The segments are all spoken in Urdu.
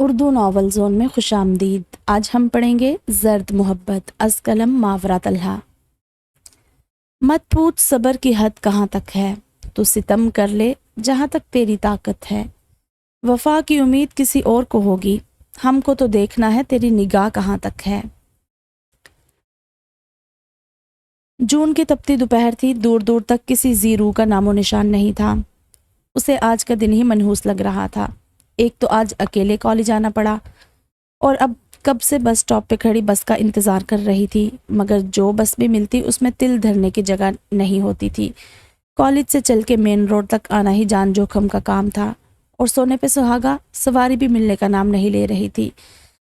اردو ناول زون میں خوش آمدید۔ آج ہم پڑھیں گے زرد محبت از قلم ماورا طلحہ۔ مت پوچھ صبر کی حد کہاں تک ہے، تو ستم کر لے جہاں تک تیری طاقت ہے۔ وفا کی امید کسی اور کو ہوگی، ہم کو تو دیکھنا ہے تیری نگاہ کہاں تک ہے۔ جون کی تپتی دوپہر تھی، دور دور تک کسی زی روح کا نام و نشان نہیں تھا۔ اسے آج کا دن ہی منحوس لگ رہا تھا۔ ایک تو آج اکیلے کالج آنا پڑا، اور اب کب سے بس اسٹاپ پہ کھڑی بس کا انتظار کر رہی تھی، مگر جو بس بھی ملتی اس میں تل دھرنے کی جگہ نہیں ہوتی تھی۔ کالج سے چل کے مین روڈ تک آنا ہی جان جوخم کا کام تھا، اور سونے پہ سہاگا سواری بھی ملنے کا نام نہیں لے رہی تھی۔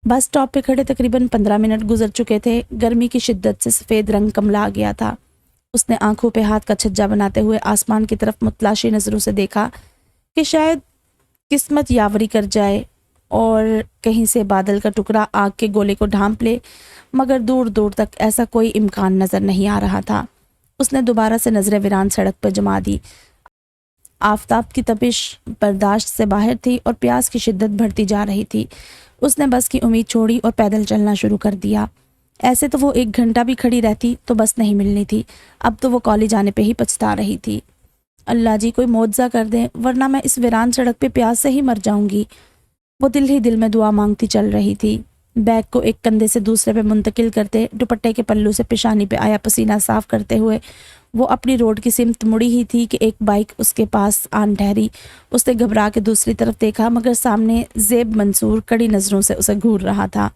بس اسٹاپ پہ کھڑے تقریباً 15 منٹ گزر چکے تھے۔ گرمی کی شدت سے سفید رنگ کملا گیا تھا۔ اس نے آنکھوں پہ ہاتھ کا چھجا بناتے ہوئے آسمان کی طرف متلاشی نظروں سے دیکھا کہ شاید قسمت یاوری کر جائے اور کہیں سے بادل کا ٹکڑا آگ کے گولے کو ڈھانپ لے، مگر دور دور تک ایسا کوئی امکان نظر نہیں آ رہا تھا۔ اس نے دوبارہ سے نظریں ویران سڑک پہ جما دی۔ آفتاب کی تپش برداشت سے باہر تھی اور پیاس کی شدت بڑھتی جا رہی تھی۔ اس نے بس کی امید چھوڑی اور پیدل چلنا شروع کر دیا۔ ایسے تو وہ 1 گھنٹہ بھی کھڑی رہتی تو بس نہیں ملنی تھی، اب تو وہ کالج آنے پہ ہی پچھتا رہی تھی۔ اللہ جی کوئی معجزہ کر دیں، ورنہ میں اس ویران سڑک پہ پیاس سے ہی مر جاؤں گی۔ وہ دل ہی دل میں دعا مانگتی چل رہی تھی۔ بیگ کو ایک کندھے سے دوسرے پہ منتقل کرتے، دوپٹے کے پلو سے پیشانی پہ آیا پسینہ صاف کرتے ہوئے وہ اپنی روڈ کی سمت مڑی ہی تھی کہ ایک بائک اس کے پاس آن ٹھہری۔ اس نے گھبرا کے دوسری طرف دیکھا، مگر سامنے زیب منصور کڑی نظروں سے اسے گھور رہا تھا۔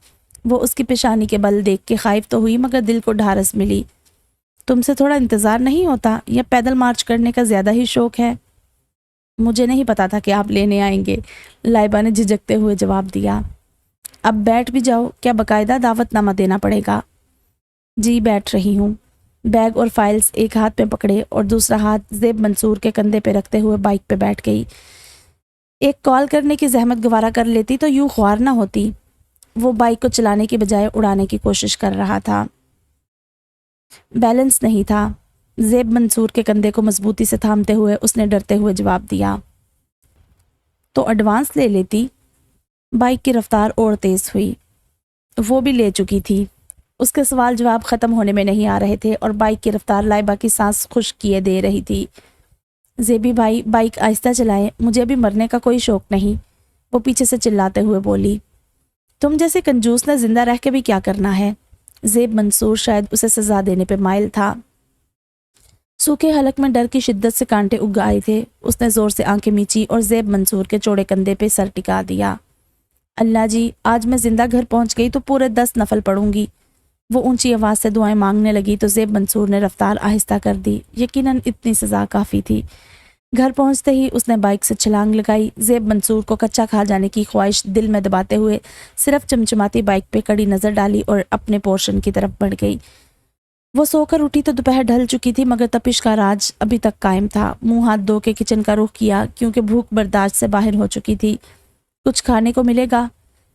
وہ اس کی پیشانی کے بل دیکھ کے خائف تو ہوئی، مگر دل کو ڈھارس ملی۔ تم سے تھوڑا انتظار نہیں ہوتا، یا پیدل مارچ کرنے کا زیادہ ہی شوق ہے؟ مجھے نہیں پتا تھا کہ آپ لینے آئیں گے، لائبہ نے جھجکتے ہوئے جواب دیا۔ اب بیٹھ بھی جاؤ، کیا باقاعدہ دعوت نامہ دینا پڑے گا؟ جی بیٹھ رہی ہوں۔ بیگ اور فائلز ایک ہاتھ پہ پکڑے اور دوسرا ہاتھ زیب منصور کے کندھے پہ رکھتے ہوئے بائک پہ بیٹھ گئی۔ ایک کال کرنے کی زحمت گوارا کر لیتی تو یوں خوار نہ ہوتی۔ وہ بائک کو چلانے کی بجائے اڑانے کی کوشش کر رہا تھا۔ بیلنس نہیں تھا۔ زیب منصور کے کندھے کو مضبوطی سے تھامتے ہوئے اس نے ڈرتے ہوئے جواب دیا۔ تو ایڈوانس لے لیتی۔ بائک کی رفتار اور تیز ہوئی۔ وہ بھی لے چکی تھی۔ اس کے سوال جواب ختم ہونے میں نہیں آ رہے تھے اور بائک کی رفتار لائبہ کی سانس خشک کیے دے رہی تھی۔ زیبی بھائی بائک آہستہ چلائیں، مجھے ابھی مرنے کا کوئی شوق نہیں، وہ پیچھے سے چلاتے ہوئے بولی۔ تم جیسے کنجوس نے زندہ رہ کے بھی کیا کرنا ہے؟ زیب منصور شاید اسے سزا دینے پہ مائل تھا۔ سوکھے حلق میں ڈر کی شدت سے کانٹے اگ آئے تھے۔ اس نے زور سے آنکھیں میچی اور زیب منصور کے چوڑے کندھے پہ سر ٹکا دیا۔ اللہ جی، آج میں زندہ گھر پہنچ گئی تو پورے 10 نفل پڑھوں گی۔ وہ اونچی آواز سے دعائیں مانگنے لگی تو زیب منصور نے رفتار آہستہ کر دی۔ یقیناً اتنی سزا کافی تھی۔ گھر پہنچتے ہی اس نے بائک سے چھلانگ لگائی۔ زیب منصور کو کچا کھا جانے کی خواہش دل میں دباتے ہوئے صرف چمچماتی بائک پہ کڑی نظر ڈالی اور اپنے پورشن کی طرف بڑھ گئی۔ وہ سو کر اٹھی تو دوپہر ڈھل چکی تھی، مگر تپش کا راج ابھی تک قائم تھا۔ منہ ہاتھ دھو کے کچن کا رخ کیا کیونکہ بھوک برداشت سے باہر ہو چکی تھی۔ کچھ کھانے کو ملے گا؟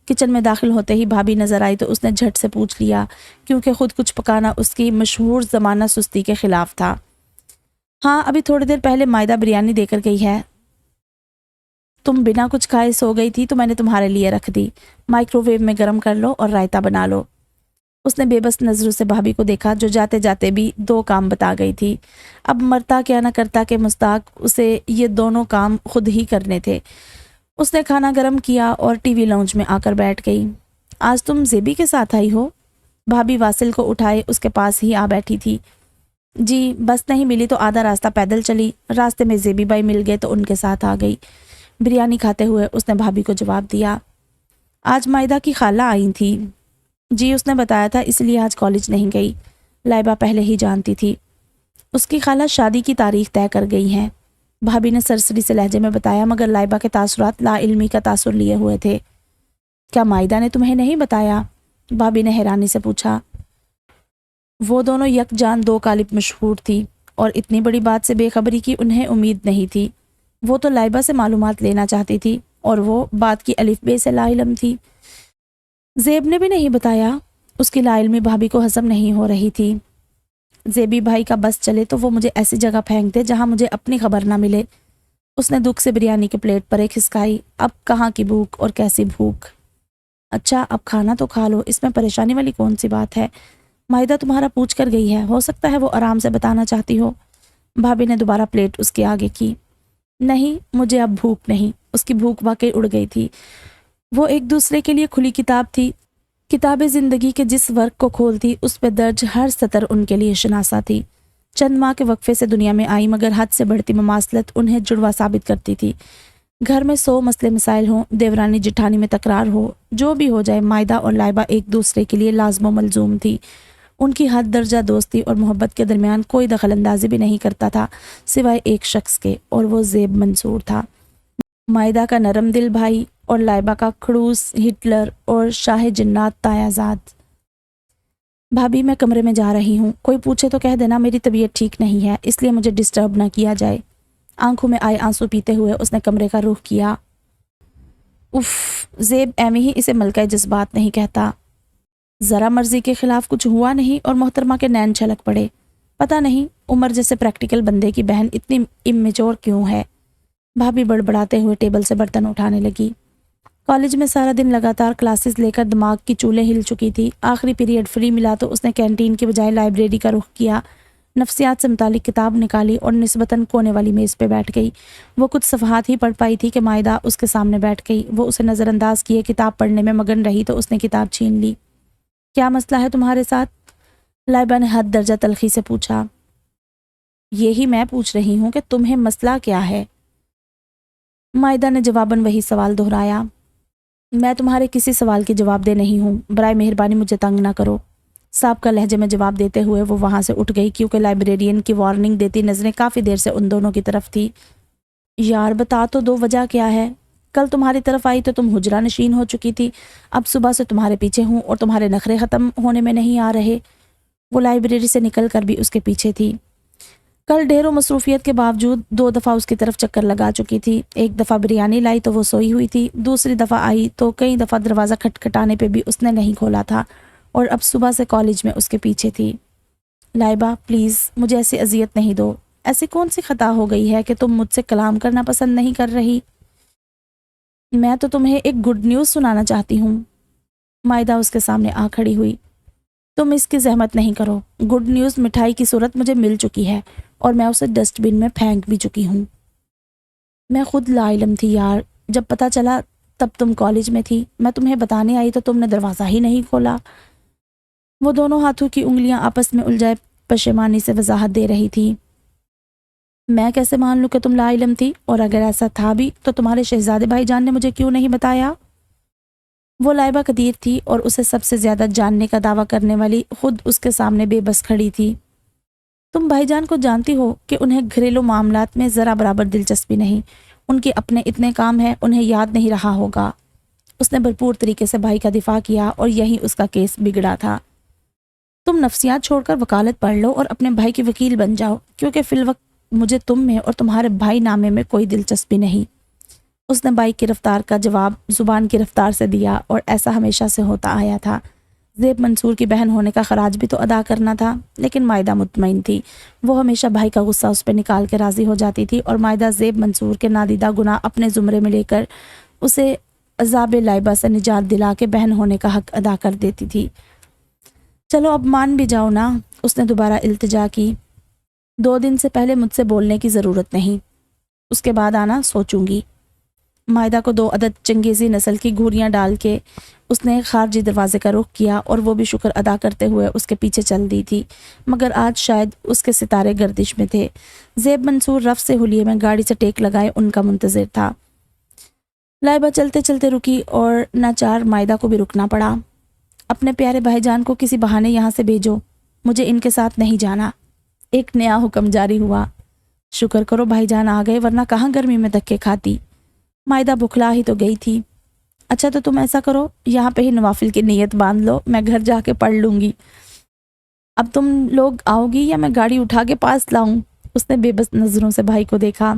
کچن میں داخل ہوتے ہی بھابھی نظر آئی تو اس نے جھٹ سے پوچھ لیا، کیونکہ خود کچھ پکانا اس کی مشہور زمانہ سستی کے خلاف تھا۔ ہاں، ابھی تھوڑی دیر پہلے مائدہ بریانی دے کر گئی ہے۔ تم بنا کچھ کھائے سو گئی تھی تو میں نے تمہارے لیے رکھ دی۔ مائکرو ویو میں گرم کر لو اور رائتا بنا لو۔ اس نے بے بس نظروں سے بھابھی کو دیکھا جو جاتے جاتے بھی 2 کام بتا گئی تھی۔ اب مرتا کیا نہ کرتا کہ مستاق اسے یہ دونوں کام خود ہی کرنے تھے۔ اس نے کھانا گرم کیا اور ٹی وی لاؤنج میں آ کر بیٹھ گئی۔ آج تم زیبی کے ساتھ آئی ہو؟ بھابھی واصل کو اٹھائے اس کے پاس ہی آ بیٹھی تھی۔ جی، بس نہیں ملی تو آدھا راستہ پیدل چلی، راستے میں زیبی بھائی مل گئے تو ان کے ساتھ آ گئی۔ بریانی کھاتے ہوئے اس نے بھابھی کو جواب دیا۔ آج مائدہ کی خالہ آئی تھی۔ جی، اس نے بتایا تھا، اس لیے آج کالج نہیں گئی۔ لائبہ پہلے ہی جانتی تھی۔ اس کی خالہ شادی کی تاریخ طے کر گئی ہیں، بھابھی نے سرسری سے لہجے میں بتایا، مگر لائبہ کے تاثرات لا علمی کا تاثر لیے ہوئے تھے۔ کیا مائدہ نے تمہیں نہیں بتایا؟ بھابھی نے حیرانی سے پوچھا۔ وہ دونوں یکجان 2 کالب مشہور تھی اور اتنی بڑی بات سے بے خبری کی انہیں امید نہیں تھی۔ وہ تو لائبہ سے معلومات لینا چاہتی تھی اور وہ بات کی الف بے سے لا علم تھی۔ زیب نے بھی نہیں بتایا؟ اس کی لا علمی بھابھی کو ہضم نہیں ہو رہی تھی۔ زیبی بھائی کا بس چلے تو وہ مجھے ایسی جگہ پھینک دے جہاں مجھے اپنی خبر نہ ملے۔ اس نے دکھ سے بریانی کے پلیٹ پر ایک کھسکائی۔ اب کہاں کی بھوک اور کیسی بھوک! اچھا اب کھانا تو کھا لو، اس میں پریشانی والی کون سی بات ہے؟ مائدہ تمہارا پوچھ کر گئی ہے، ہو سکتا ہے وہ آرام سے بتانا چاہتی ہو۔ بھابھی نے دوبارہ پلیٹ اس کے آگے کی۔ نہیں مجھے اب بھوک نہیں۔ اس کی بھوک واقعی اڑ گئی تھی۔ وہ ایک دوسرے کے لیے کھلی کتاب تھی۔ کتاب زندگی کے جس ورق کو کھولتی اس پہ درج ہر سطر ان کے لیے شناسا تھی۔ چند ماہ کے وقفے سے دنیا میں آئی، مگر حد سے بڑھتی مماثلت انہیں جڑوا ثابت کرتی تھی۔ گھر میں 100 مسئلے مسائل ہوں، دیورانی جٹھانی میں تکرار ہو، جو بھی ہو جائے، مائدہ اور لائبہ ایک دوسرے کے لیے لازم و ملزوم تھی۔ ان کی حد درجہ دوستی اور محبت کے درمیان کوئی دخل اندازی بھی نہیں کرتا تھا سوائے ایک شخص کے، اور وہ زیب منصور تھا۔ مائدہ کا نرم دل بھائی اور لائبہ کا خڑوس ہٹلر اور شاہ جنات تایازاد۔ بھابھی میں کمرے میں جا رہی ہوں، کوئی پوچھے تو کہہ دینا میری طبیعت ٹھیک نہیں ہے، اس لیے مجھے ڈسٹرب نہ کیا جائے۔ آنکھوں میں آئے آنسو پیتے ہوئے اس نے کمرے کا رخ کیا۔ اف، زیب ایویں ہی اسے ملکہ جذبات نہیں کہتا۔ ذرا مرضی کے خلاف کچھ ہوا نہیں اور محترمہ کے نین چھلک پڑے۔ پتہ نہیں عمر جیسے پریکٹیکل بندے کی بہن اتنی امیچور کیوں ہے؟ بھابھی بڑبڑاتے ہوئے ٹیبل سے برتن اٹھانے لگی۔ کالج میں سارا دن لگاتار کلاسز لے کر دماغ کی چولیں ہل چکی تھی۔ آخری پیریڈ فری ملا تو اس نے کینٹین کے بجائے لائبریری کا رخ کیا، نفسیات سے متعلق کتاب نکالی اور نسبتاً کونے والی میز پہ بیٹھ گئی۔ وہ کچھ صفحات ہی پڑھ پائی تھی کہ مائدہ اس کے سامنے بیٹھ گئی۔ وہ اسے نظر انداز کیے کتاب پڑھنے میں مگن رہی تو اس نے کتاب چھین لی۔ کیا مسئلہ ہے تمہارے ساتھ؟ لائبہ نے حد درجہ تلخی سے پوچھا۔ یہی میں پوچھ رہی ہوں کہ تمہیں مسئلہ کیا ہے؟ مائدہ نے جواباً وہی سوال دہرایا۔ میں تمہارے کسی سوال کی جواب دہ نہیں ہوں، برائے مہربانی مجھے تنگ نہ کرو۔ سابقہ لہجے میں جواب دیتے ہوئے وہ وہاں سے اٹھ گئی، کیونکہ لائبریرین کی وارننگ دیتی نظریں کافی دیر سے ان دونوں کی طرف تھی۔ یار بتا تو دو، وجہ کیا ہے؟ کل تمہاری طرف آئی تو تم حجرہ نشین ہو چکی تھی، اب صبح سے تمہارے پیچھے ہوں اور تمہارے نخرے ختم ہونے میں نہیں آ رہے۔ وہ لائبریری سے نکل کر بھی اس کے پیچھے تھی۔ کل ڈھیروں مصروفیت کے باوجود 2 دفعہ اس کی طرف چکر لگا چکی تھی۔ ایک دفعہ بریانی لائی تو وہ سوئی ہوئی تھی، دوسری دفعہ آئی تو کئی دفعہ دروازہ کھٹکھٹانے پہ بھی اس نے نہیں کھولا تھا، اور اب صبح سے کالج میں اس کے پیچھے تھی۔ لائبہ پلیز مجھے ایسی اذیت نہیں دو۔ ایسی کون سی خطا ہو گئی ہے کہ تم مجھ سے کلام کرنا پسند نہیں کر رہی؟ میں تو تمہیں ایک گڈ نیوز سنانا چاہتی ہوں۔ مائدہ اس کے سامنے آ کھڑی ہوئی۔ تم اس کی زحمت نہیں کرو، گڈ نیوز مٹھائی کی صورت مجھے مل چکی ہے اور میں اسے ڈسٹ بن میں پھینک بھی چکی ہوں۔ میں خود لا علم تھی یار، جب پتہ چلا تب تم کالج میں تھی، میں تمہیں بتانے آئی تو تم نے دروازہ ہی نہیں کھولا۔ وہ دونوں ہاتھوں کی انگلیاں آپس میں الجھائے پشیمانی سے وضاحت دے رہی تھی۔ میں کیسے مان لوں کہ تم لا علم تھی، اور اگر ایسا تھا بھی تو تمہارے شہزادے بھائی جان نے مجھے کیوں نہیں بتایا؟ وہ لائبہ قدیر تھی اور اسے سب سے زیادہ جاننے کا دعویٰ کرنے والی خود اس کے سامنے بے بس کھڑی تھی۔ تم بھائی جان کو جانتی ہو کہ انہیں گھریلو معاملات میں ذرا برابر دلچسپی نہیں، ان کے اپنے اتنے کام ہیں انہیں یاد نہیں رہا ہوگا۔ اس نے بھرپور طریقے سے بھائی کا دفاع کیا اور یہی اس کا کیس بگڑا تھا۔ تم نفسیات چھوڑ کر وکالت پڑھ لو اور اپنے بھائی کی وکیل بن جاؤ، کیونکہ فی الوقت مجھے تم میں اور تمہارے بھائی نامے میں کوئی دلچسپی نہیں۔ اس نے بائک کی رفتار کا جواب زبان کی رفتار سے دیا، اور ایسا ہمیشہ سے ہوتا آیا تھا۔ زیب منصور کی بہن ہونے کا خراج بھی تو ادا کرنا تھا، لیکن مائدہ مطمئن تھی۔ وہ ہمیشہ بھائی کا غصہ اس پہ نکال کے راضی ہو جاتی تھی، اور مائدہ زیب منصور کے نادیدہ گناہ اپنے زمرے میں لے کر اسے عذاب لائبہ سے نجات دلا کے بہن ہونے کا حق ادا کر دیتی تھی۔ چلو اب مان بھی جاؤ نا، اس نے دوبارہ التجا کی۔ 2 دن سے پہلے مجھ سے بولنے کی ضرورت نہیں، اس کے بعد آنا سوچوں گی۔ مائدہ کو 2 عدد چنگیزی نسل کی گھوریاں ڈال کے اس نے خارجی دروازے کا رخ کیا، اور وہ بھی شکر ادا کرتے ہوئے اس کے پیچھے چل دی تھی، مگر آج شاید اس کے ستارے گردش میں تھے۔ زیب منصور رف سے حلیے میں گاڑی سے ٹیک لگائے ان کا منتظر تھا۔ لائبہ چلتے چلتے رکی اور ناچار مائدہ کو بھی رکنا پڑا۔ اپنے پیارے بھائی جان کو کسی بہانے یہاں سے بھیجو، مجھے ان کے ساتھ نہیں جانا۔ ایک نیا حکم جاری ہوا۔ شکر کرو بھائی جان آ گئے، ورنہ کہاں گرمی میں دھکے کھاتی۔ مائدہ بکھلا ہی تو گئی تھی۔ اچھا تو تم ایسا کرو، یہاں پہ ہی نوافل کی نیت باندھ لو، میں گھر جا کے پڑھ لوں گی۔ اب تم لوگ آؤ گی یا میں گاڑی اٹھا کے پاس لاؤں؟ اس نے بے بس نظروں سے بھائی کو دیکھا۔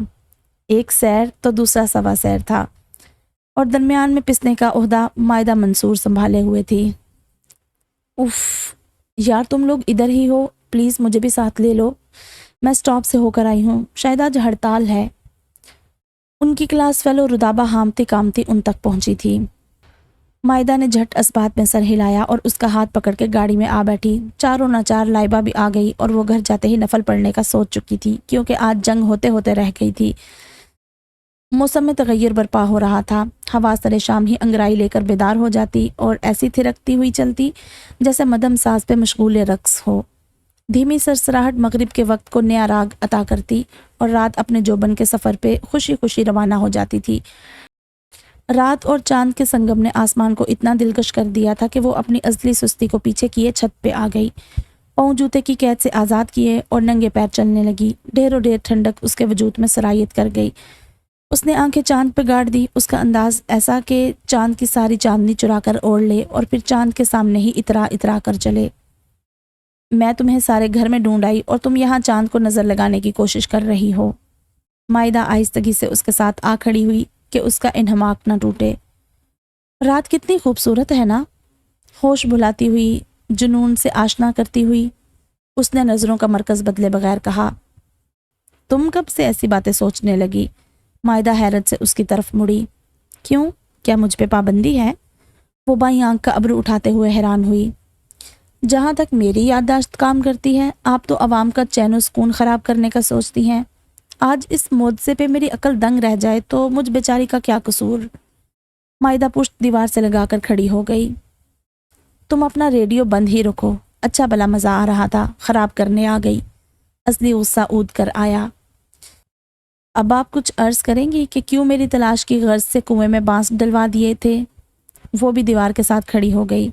ایک سیر تو دوسرا سوا سیر تھا، اور درمیان میں پسنے کا عہدہ مائدہ منصور سنبھالے ہوئے تھی۔ اف یار، تم لوگ ادھر ہی ہو، پلیز مجھے بھی ساتھ لے لو، میں سٹاپ سے ہو کر آئی ہوں، شاید آج ہڑتال ہے۔ ان کی کلاس فیلو رودابہ ہامتی کامتی ان تک پہنچی تھی۔ مائدہ نے جھٹ اسبات میں سر ہلایا اور اس کا ہاتھ پکڑ کے گاڑی میں آ بیٹھی۔ چاروں ناچار لائبہ بھی آ گئی اور وہ گھر جاتے ہی نفل پڑھنے کا سوچ چکی تھی، کیونکہ آج جنگ ہوتے ہوتے رہ گئی تھی۔ موسم میں تغیر برپا ہو رہا تھا۔ ہوا سر شام ہی انگرائی لے کر بیدار ہو جاتی اور ایسی تھرکتی ہوئی چلتی جیسے مدم ساز پہ مشغول رقص ہو۔ دھیمی سرسراہٹ مغرب کے وقت کو نیا راگ عطا کرتی اور رات اپنے جوبن کے سفر پہ خوشی خوشی روانہ ہو جاتی تھی۔ رات اور چاند کے سنگم نے آسمان کو اتنا دلکش کر دیا تھا کہ وہ اپنی ازلی سستی کو پیچھے کیے چھت پہ آ گئی، پاؤں جوتے کی قید سے آزاد کیے اور ننگے پیر چلنے لگی۔ ڈھیر و ڈھیر ٹھنڈک اس کے وجود میں سرایت کر گئی۔ اس نے آنکھیں چاند پہ گاڑ دی، اس کا انداز ایسا کہ چاند کی ساری چاندنی چرا کر اوڑھ لے اور پھر چاند کے سامنے ہی اترا اترا کر چلے۔ میں تمہیں سارے گھر میں ڈھونڈ آئی اور تم یہاں چاند کو نظر لگانے کی کوشش کر رہی ہو۔ مائدہ آہستگی سے اس کے ساتھ آ کھڑی ہوئی کہ اس کا انہماک نہ ٹوٹے۔ رات کتنی خوبصورت ہے نا؟ ہوش بھلاتی ہوئی، جنون سے آشنا کرتی ہوئی اس نے نظروں کا مرکز بدلے بغیر کہا۔ تم کب سے ایسی باتیں سوچنے لگی؟ مائدہ حیرت سے اس کی طرف مڑی۔ کیوں؟ کیا مجھ پہ پابندی ہے؟ وہ بائیں آنکھ کا ابرو اٹھاتے ہوئے حیران ہوئی۔ جہاں تک میری یادداشت کام کرتی ہے، آپ تو عوام کا چین و سکون خراب کرنے کا سوچتی ہیں۔ آج اس مودسے پہ میری عقل دنگ رہ جائے تو مجھ بیچاری کا کیا قصور؟ مائدہ پشت دیوار سے لگا کر کھڑی ہو گئی۔ تم اپنا ریڈیو بند ہی رکھو، اچھا بلا مزہ آ رہا تھا، خراب کرنے آ گئی۔ اصلی غصہ اود کر آیا۔ اب آپ کچھ عرض کریں گی کہ کیوں میری تلاش کی غرض سے کنویں میں بانس ڈلوا دیے تھے؟ وہ بھی دیوار کے ساتھ کھڑی ہو گئی۔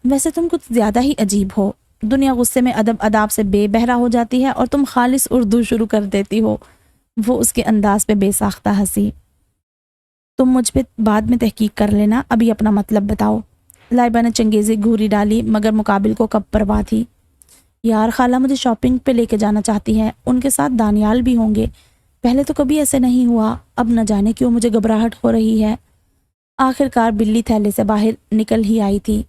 ویسے تم کچھ زیادہ ہی عجیب ہو، دنیا غصے میں ادب اداب سے بے بہرا ہو جاتی ہے اور تم خالص اردو شروع کر دیتی ہو۔ وہ اس کے انداز پہ بے ساختہ ہنسی۔ تم مجھ پہ بعد میں تحقیق کر لینا، ابھی اپنا مطلب بتاؤ۔ لائبہ نے چنگیزی گھوری ڈالی، مگر مقابل کو کب پرواہ تھی۔ یار خالہ مجھے شاپنگ پہ لے کے جانا چاہتی ہیں، ان کے ساتھ دانیال بھی ہوں گے۔ پہلے تو کبھی ایسے نہیں ہوا، اب نہ جانے کیوں مجھے گھبراہٹ ہو رہی ہے۔ آخر کار بلی تھیلے سے باہر نکل ہی آئی تھی۔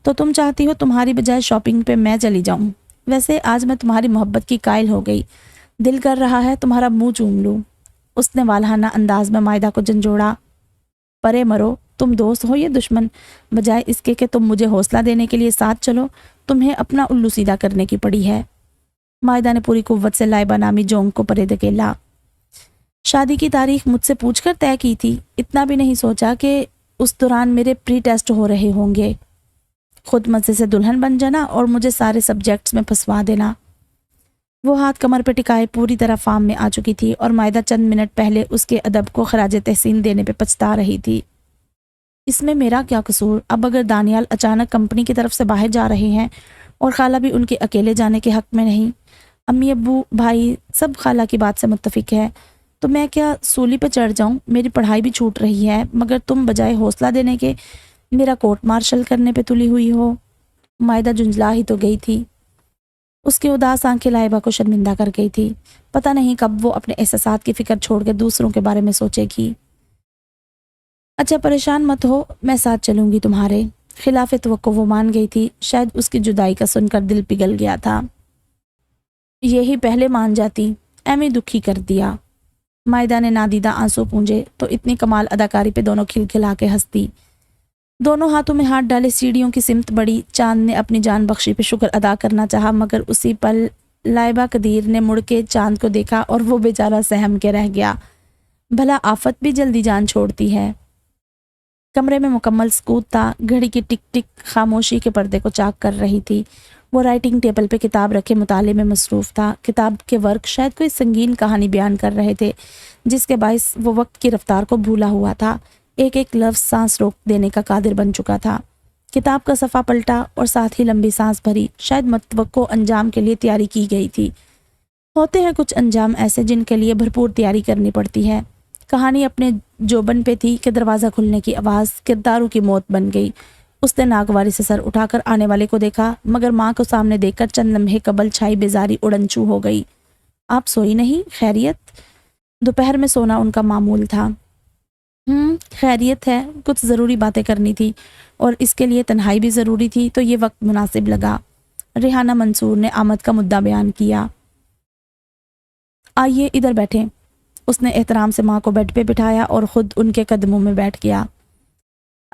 تو تم چاہتی ہو تمہاری بجائے شاپنگ پہ میں چلی جاؤں؟ ویسے آج میں تمہاری محبت کی قائل ہو گئی، دل کر رہا ہے تمہارا منہ چوم لوں۔ اس نے والہانہ انداز میں مائدہ کو جھنجھوڑا۔ پرے مرو، تم دوست ہو یا دشمن؟ بجائے اس کے کہ تم مجھے حوصلہ دینے کے لیے ساتھ چلو، تمہیں اپنا الو سیدھا کرنے کی پڑی ہے۔ مائدہ نے پوری قوت سے لائبہ نامی جونگ کو پرے دھکیلا۔ شادی کی تاریخ مجھ سے پوچھ کر طے کی تھی، اتنا بھی نہیں سوچا کہ اس دوران میرے پری ٹیسٹ ہو رہے ہوں گے۔ خود مزے سے دلہن بن جانا اور مجھے سارے سبجیکٹس میں پھنسوا دینا۔ وہ ہاتھ کمر پہ ٹکائے پوری طرح فارم میں آ چکی تھی اور مائدہ چند منٹ پہلے اس کے ادب کو خراج تحسین دینے پہ پچھتا رہی تھی۔ اس میں میرا کیا قصور؟ اب اگر دانیال اچانک کمپنی کی طرف سے باہر جا رہے ہیں اور خالہ بھی ان کے اکیلے جانے کے حق میں نہیں، امی ابو بھائی سب خالہ کی بات سے متفق ہے، تو میں کیا سولی پہ چڑھ جاؤں؟ میری پڑھائی بھی چھوٹ رہی ہے، مگر تم بجائے حوصلہ دینے کے میرا کورٹ مارشل کرنے پہ تلی ہوئی ہو۔ مائدہ جنجلا ہی تو گئی تھی۔ اس کی اداس آنکھیں لائبہ کو شرمندہ کر گئی تھی۔ پتہ نہیں کب وہ اپنے احساسات کی فکر چھوڑ کے دوسروں کے بارے میں سوچے گی۔ اچھا پریشان مت ہو، میں ساتھ چلوں گی تمہارے۔ خلاف توقع وہ مان گئی تھی، شاید اس کی جدائی کا سن کر دل پگھل گیا تھا۔ یہی پہلے مان جاتی، ایویں دکھی کر دیا۔ مائدہ نے نادیدہ آنسو پونجے تو اتنی کمال اداکاری پہ دونوں کھلکھلا کے ہنستی۔ دونوں ہاتھوں میں ہاتھ ڈالے سیڑھیوں کی سمت بڑھی۔ چاند نے اپنی جان بخشی پہ شکر ادا کرنا چاہا، مگر اسی پل لائبہ قدیر نے مڑ کے چاند کو دیکھا اور وہ بیچارہ سہم کے رہ گیا۔ بھلا آفت بھی جلدی جان چھوڑتی ہے۔ کمرے میں مکمل سکوت تھا، گھڑی کی ٹک ٹک خاموشی کے پردے کو چاک کر رہی تھی۔ وہ رائٹنگ ٹیبل پہ کتاب رکھے مطالعے میں مصروف تھا۔ کتاب کے ورق شاید کوئی سنگین کہانی بیان کر رہے تھے، جس کے باعث وہ وقت کی رفتار کو بھولا ہوا تھا، ایک ایک لفظ سانس روک دینے کا قادر بن چکا تھا۔ کتاب کا صفحہ پلٹا اور ساتھ ہی لمبی سانس بھری، شاید متوقع انجام کے لیے تیاری کی گئی تھی۔ ہوتے ہیں کچھ انجام ایسے جن کے لیے بھرپور تیاری کرنی پڑتی ہے۔ کہانی اپنے جوبن پہ تھی کہ دروازہ کھلنے کی آواز کرداروں کی موت بن گئی۔ اس نے ناگواری سے سر اٹھا کر آنے والے کو دیکھا، مگر ماں کو سامنے دیکھ کر چند لمحے قبل چھائی بیزاری اڑنچو ہو گئی۔ آپ سوئی نہیں؟ خیریت؟ دوپہر میں سونا ان کا معمول تھا۔ خیریت ہے، کچھ ضروری باتیں کرنی تھی اور اس کے لیے تنہائی بھی ضروری تھی، تو یہ وقت مناسب لگا۔ ریحانہ منصور نے آمد کا مدعا بیان کیا۔ آئیے ادھر بیٹھیں۔ اس نے احترام سے ماں کو بیڈ پہ بٹھایا اور خود ان کے قدموں میں بیٹھ گیا۔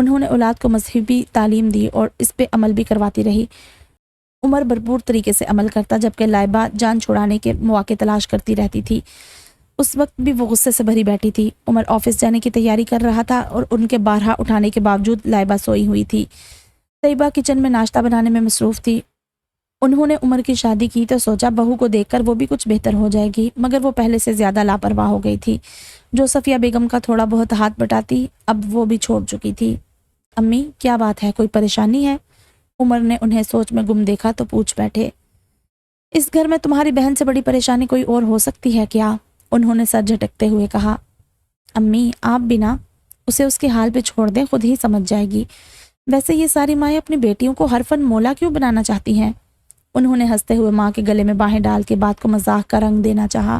انہوں نے اولاد کو مذہبی تعلیم دی اور اس پہ عمل بھی کرواتی رہی۔ عمر بھرپور طریقے سے عمل کرتا، جبکہ لائبہ جان چھڑانے کے مواقع تلاش کرتی رہتی تھی۔ اس وقت بھی وہ غصے سے بھری بیٹھی تھی۔ عمر آفس جانے کی تیاری کر رہا تھا اور ان کے بارہا اٹھانے کے باوجود لائبہ سوئی ہوئی تھی۔ طیبہ کچن میں ناشتہ بنانے میں مصروف تھی۔ انہوں نے عمر کی شادی کی تو سوچا بہو کو دیکھ کر وہ بھی کچھ بہتر ہو جائے گی، مگر وہ پہلے سے زیادہ لاپرواہ ہو گئی تھی۔ جو صفیہ بیگم کا تھوڑا بہت ہاتھ بٹاتی، اب وہ بھی چھوڑ چکی تھی۔ امی کیا بات ہے، کوئی پریشانی ہے؟ عمر نے انہیں سوچ میں گم دیکھا تو پوچھ بیٹھے۔ اس گھر میں تمہاری بہن سے بڑی پریشانی کوئی اور ہو سکتی ہے کیا؟ انہوں نے سر جھٹکتے ہوئے کہا۔ امی آپ بھی نا، اسے اس کے حال پہ چھوڑ دیں، خود ہی سمجھ جائے گی۔ ویسے یہ ساری مائیں اپنی بیٹیوں کو ہر فن مولا کیوں بنانا چاہتی ہیں؟ انہوں نے ہنستے ہوئے ماں کے گلے میں باہیں ڈال کے بات کو مذاق کا رنگ دینا چاہا۔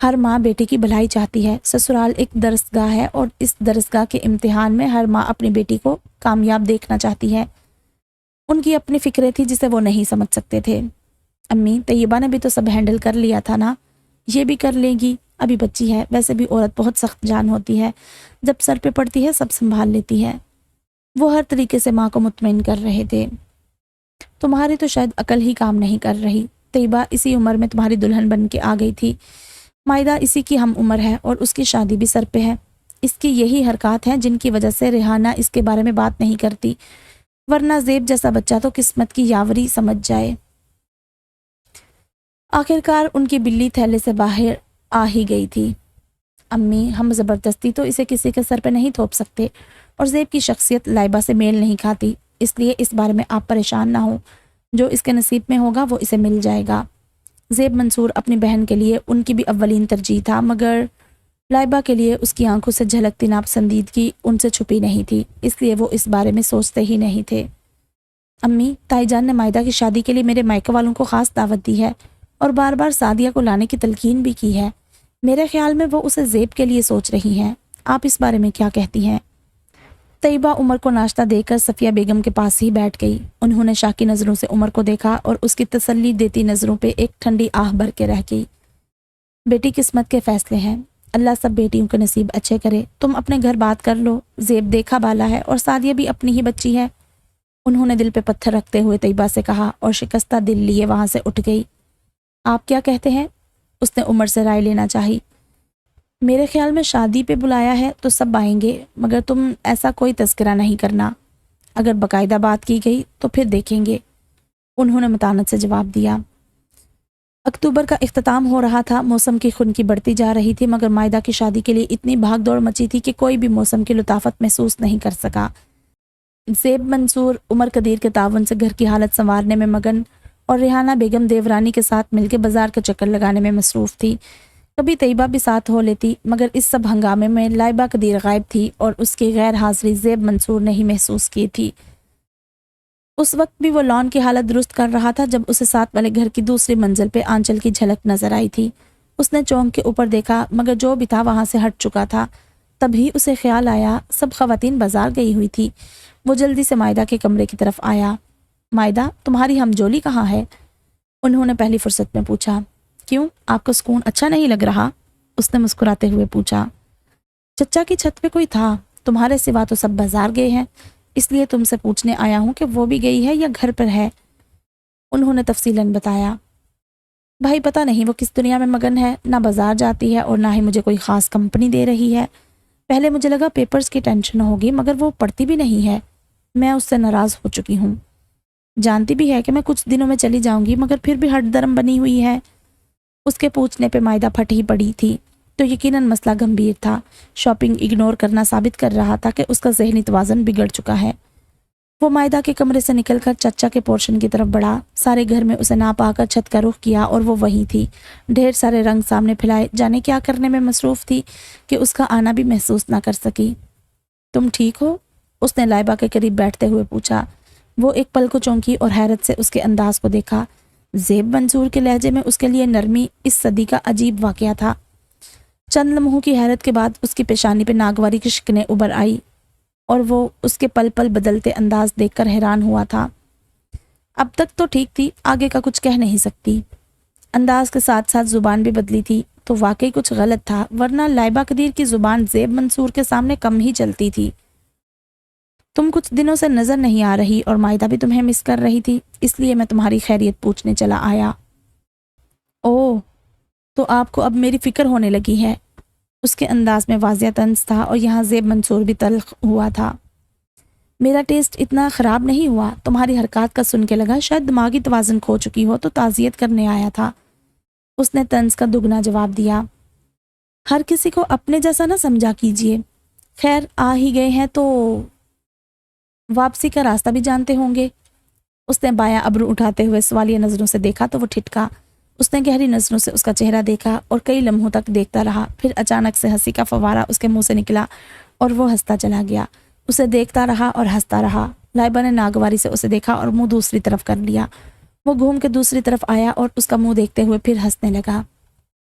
ہر ماں بیٹی کی بھلائی چاہتی ہے۔ سسرال ایک درسگاہ ہے اور اس درسگاہ کے امتحان میں ہر ماں اپنی بیٹی کو کامیاب دیکھنا چاہتی ہے۔ ان کی اپنی فکریں تھی جسے وہ نہیں سمجھ سکتے تھے۔ امی طیبہ نے بھی تو سب ہینڈل کر لیا تھا نا، یہ بھی کر لے گی، ابھی بچی ہے۔ ویسے بھی عورت بہت سخت جان ہوتی ہے، جب سر پہ پڑتی ہے سب سنبھال لیتی ہے۔ وہ ہر طریقے سے ماں کو مطمئن کر رہے تھے۔ تمہاری تو شاید عقل ہی کام نہیں کر رہی۔ طیبہ اسی عمر میں تمہاری دلہن بن کے آ گئی تھی۔ مائدہ اسی کی ہم عمر ہے اور اس کی شادی بھی سر پہ ہے۔ اس کی یہی حرکات ہیں جن کی وجہ سے ریحانہ اس کے بارے میں بات نہیں کرتی، ورنہ زیب جیسا بچہ تو قسمت کی یاوری سمجھ جائے۔ آخرکار ان کی بلی تھیلے سے باہر آ ہی گئی تھی۔ امی ہم زبردستی تو اسے کسی کے سر پہ نہیں تھوپ سکتے، اور زیب کی شخصیت لائبہ سے میل نہیں کھاتی، اس لیے اس بارے میں آپ پریشان نہ ہوں۔ جو اس کے نصیب میں ہوگا وہ اسے مل جائے گا۔ زیب منصور اپنی بہن کے لیے ان کی بھی اولین ترجیح تھا، مگر لائبہ کے لیے اس کی آنکھوں سے جھلکتی ناپسندیدگی ان سے چھپی نہیں تھی، اس لیے وہ اس بارے میں سوچتے ہی نہیں تھے۔ امی تائی جان نے مائدہ کی شادی کے لیے میرے مائکے والوں کو خاص دعوت دی ہے اور بار بار سعدیہ کو لانے کی تلقین بھی کی ہے۔ میرے خیال میں وہ اسے زیب کے لیے سوچ رہی ہیں۔ آپ اس بارے میں کیا کہتی ہیں؟ طیبہ عمر کو ناشتہ دے کر صفیہ بیگم کے پاس ہی بیٹھ گئی۔ انہوں نے شاکی نظروں سے عمر کو دیکھا اور اس کی تسلی دیتی نظروں پہ ایک ٹھنڈی آہ بھر کے رہ گئی۔ بیٹی قسمت کے فیصلے ہیں، اللہ سب بیٹیوں کے نصیب اچھے کرے۔ تم اپنے گھر بات کر لو، زیب دیکھا بالا ہے اور سعدیہ بھی اپنی ہی بچی ہے۔ انہوں نے دل پہ پتھر رکھتے ہوئے طیبہ سے کہا اور شکستہ دل لیے وہاں سے اٹھ گئی۔ آپ کیا کہتے ہیں؟ اس نے عمر سے رائے لینا چاہی۔ میرے خیال میں شادی پہ بلایا ہے تو سب آئیں گے، مگر تم ایسا کوئی تذکرہ نہیں کرنا۔ اگر باقاعدہ بات کی گئی تو پھر دیکھیں گے، انہوں نے متانت سے جواب دیا۔ اکتوبر کا اختتام ہو رہا تھا، موسم کی خنکی بڑھتی جا رہی تھی، مگر مائدہ کی شادی کے لیے اتنی بھاگ دوڑ مچی تھی کہ کوئی بھی موسم کی لطافت محسوس نہیں کر سکا۔ زیب منصور عمر قدیر کے تعاون سے گھر کی حالت سنوارنے میں مگن اور ریحانہ بیگم دیورانی کے ساتھ مل کے بازار کا چکر لگانے میں مصروف تھی۔ کبھی طیبہ بھی ساتھ ہو لیتی، مگر اس سب ہنگامے میں لائبہ قدیر غائب تھی اور اس کی غیر حاضری زیب منصور نے ہی محسوس کی تھی۔ اس وقت بھی وہ لان کی حالت درست کر رہا تھا جب اسے ساتھ والے گھر کی دوسری منزل پہ آنچل کی جھلک نظر آئی تھی۔ اس نے چونک کے اوپر دیکھا، مگر جو بھی تھا وہاں سے ہٹ چکا تھا۔ تبھی اسے خیال آیا سب خواتین بازار گئی ہوئی تھی۔ وہ جلدی سے مائدہ کے کمرے کی طرف آیا۔ مائدہ تمہاری ہمجولی کہاں ہے؟ انہوں نے پہلی فرصت میں پوچھا۔ کیوں، آپ کو سکون اچھا نہیں لگ رہا؟ اس نے مسکراتے ہوئے پوچھا۔ چچا کی چھت پہ کوئی تھا، تمہارے سوا تو سب بازار گئے ہیں، اس لیے تم سے پوچھنے آیا ہوں کہ وہ بھی گئی ہے یا گھر پر ہے۔ انہوں نے تفصیلاً بتایا۔ بھائی پتہ نہیں وہ کس دنیا میں مگن ہے، نہ بازار جاتی ہے اور نہ ہی مجھے کوئی خاص کمپنی دے رہی ہے۔ پہلے مجھے لگا پیپرز کی ٹینشن ہوگی، مگر وہ پڑھتی بھی نہیں ہے۔ میں اس سے ناراض ہو چکی ہوں۔ جانتی بھی ہے کہ میں کچھ دنوں میں چلی جاؤں گی، مگر پھر بھی ہٹ درم بنی ہوئی ہے۔ اس کے پوچھنے پہ مائدہ پھٹ ہی پڑی تھی، تو یقیناً مسئلہ گمبھیر تھا۔ شاپنگ اگنور کرنا ثابت کر رہا تھا کہ اس کا ذہنی توازن بگڑ چکا ہے۔ وہ مائدہ کے کمرے سے نکل کر چچا کے پورشن کی طرف بڑھا۔ سارے گھر میں اسے نہ پا کر چھت کا رخ کیا اور وہ وہیں تھی، ڈھیر سارے رنگ سامنے پھیلائے، جانے کیا کرنے میں مصروف تھی کہ اس کا آنا بھی محسوس نہ کر سکی۔ تم ٹھیک ہو؟ اس نے لائبہ کے قریب بیٹھتے ہوئے پوچھا۔ وہ ایک پل کو چونکی اور حیرت سے اس کے انداز کو دیکھا۔ زیب منصور کے لہجے میں اس کے لیے نرمی اس صدی کا عجیب واقعہ تھا۔ چند لمحوں کی حیرت کے بعد اس کی پیشانی پہ ناگواری کی شکنیں ابھر آئی اور وہ اس کے پل پل بدلتے انداز دیکھ کر حیران ہوا تھا۔ اب تک تو ٹھیک تھی، آگے کا کچھ کہہ نہیں سکتی۔ انداز کے ساتھ ساتھ زبان بھی بدلی تھی تو واقعی کچھ غلط تھا، ورنہ لائبہ قدیر کی زبان زیب منصور کے سامنے کم ہی چلتی تھی۔ تم کچھ دنوں سے نظر نہیں آ رہی اور مائدہ بھی تمہیں مس کر رہی تھی، اس لیے میں تمہاری خیریت پوچھنے چلا آیا۔ اوہ، تو آپ کو اب میری فکر ہونے لگی ہے۔ اس کے انداز میں واضح طنز تھا اور یہاں زیب منصور بھی تلخ ہوا تھا۔ میرا ٹیسٹ اتنا خراب نہیں ہوا، تمہاری حرکات کا سن کے لگا شاید دماغی توازن کھو چکی ہو تو تعزیت کرنے آیا تھا۔ اس نے طنز کا دگنا جواب دیا۔ ہر کسی کو اپنے جیسا نہ سمجھا کیجیے، خیر آ ہی گئے ہیں تو واپسی کا راستہ بھی جانتے ہوں گے۔ اس نے بایاں ابرو اٹھاتے ہوئے سوالیہ نظروں سے دیکھا تو وہ ٹھٹکا۔ اس نے گہری نظروں سے اس کا چہرہ دیکھا اور کئی لمحوں تک دیکھتا رہا، پھر اچانک سے ہنسی کا فوارہ اس کے منہ سے نکلا اور وہ ہنستا چلا گیا۔ اسے دیکھتا رہا اور ہنستا رہا۔ لائبہ نے ناگواری سے اسے دیکھا اور منہ دوسری طرف کر لیا۔ وہ گھوم کے دوسری طرف آیا اور اس کا منہ دیکھتے ہوئے پھر ہنسنے لگا۔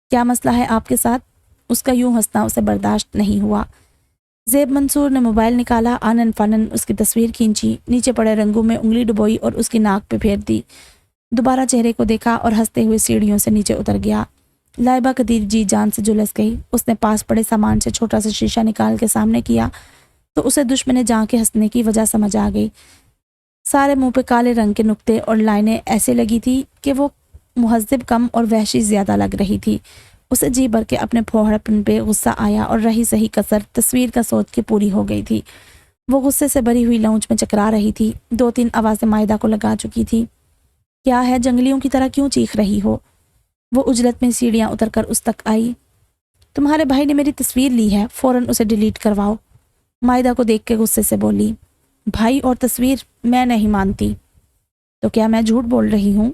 کیا مسئلہ ہے آپ کے ساتھ؟ اس کا یوں ہنسنا اسے برداشت نہیں ہوا۔ زیب منصور نے موبائل نکالا، آنن فانن اس کی تصویر کھینچی، نیچے پڑے رنگوں میں انگلی ڈبوئی اور اس کی ناک پہ پھیر دی۔ دوبارہ چہرے کو دیکھا اور ہنستے ہوئے سیڑھیوں سے نیچے اتر گیا۔ لائبہ قدیر جی جان سے جلس گئی۔ اس نے پاس پڑے سامان سے چھوٹا سا شیشہ نکال کے سامنے کیا تو اسے دشمن جاں کے ہنسنے کی وجہ سمجھ آ گئی۔ سارے منہ پہ کالے رنگ کے نقطے اور لائنیں ایسے لگی تھی کہ وہ مہذب کم اور وحشی زیادہ لگ رہی تھی۔ اسے جی بھر کے اپنے پھوڑپن پہ غصہ آیا اور رہی سہی کسر تصویر کا سوچ کے پوری ہو گئی تھی۔ وہ غصے سے بھری ہوئی لونج میں چکرا رہی تھی۔ 2-3 آوازیں مائدہ کو لگا چکی تھی۔ کیا ہے، جنگلیوں کی طرح کیوں چیخ رہی ہو؟ وہ اجلت میں سیڑھیاں اتر کر اس تک آئی۔ تمہارے بھائی نے میری تصویر لی ہے، فوراً اسے ڈیلیٹ کرواؤ، مائدہ کو دیکھ کے غصے سے بولی۔ بھائی اور تصویر؟ میں نہیں مانتی۔ تو کیا میں جھوٹ بول رہی ہوں؟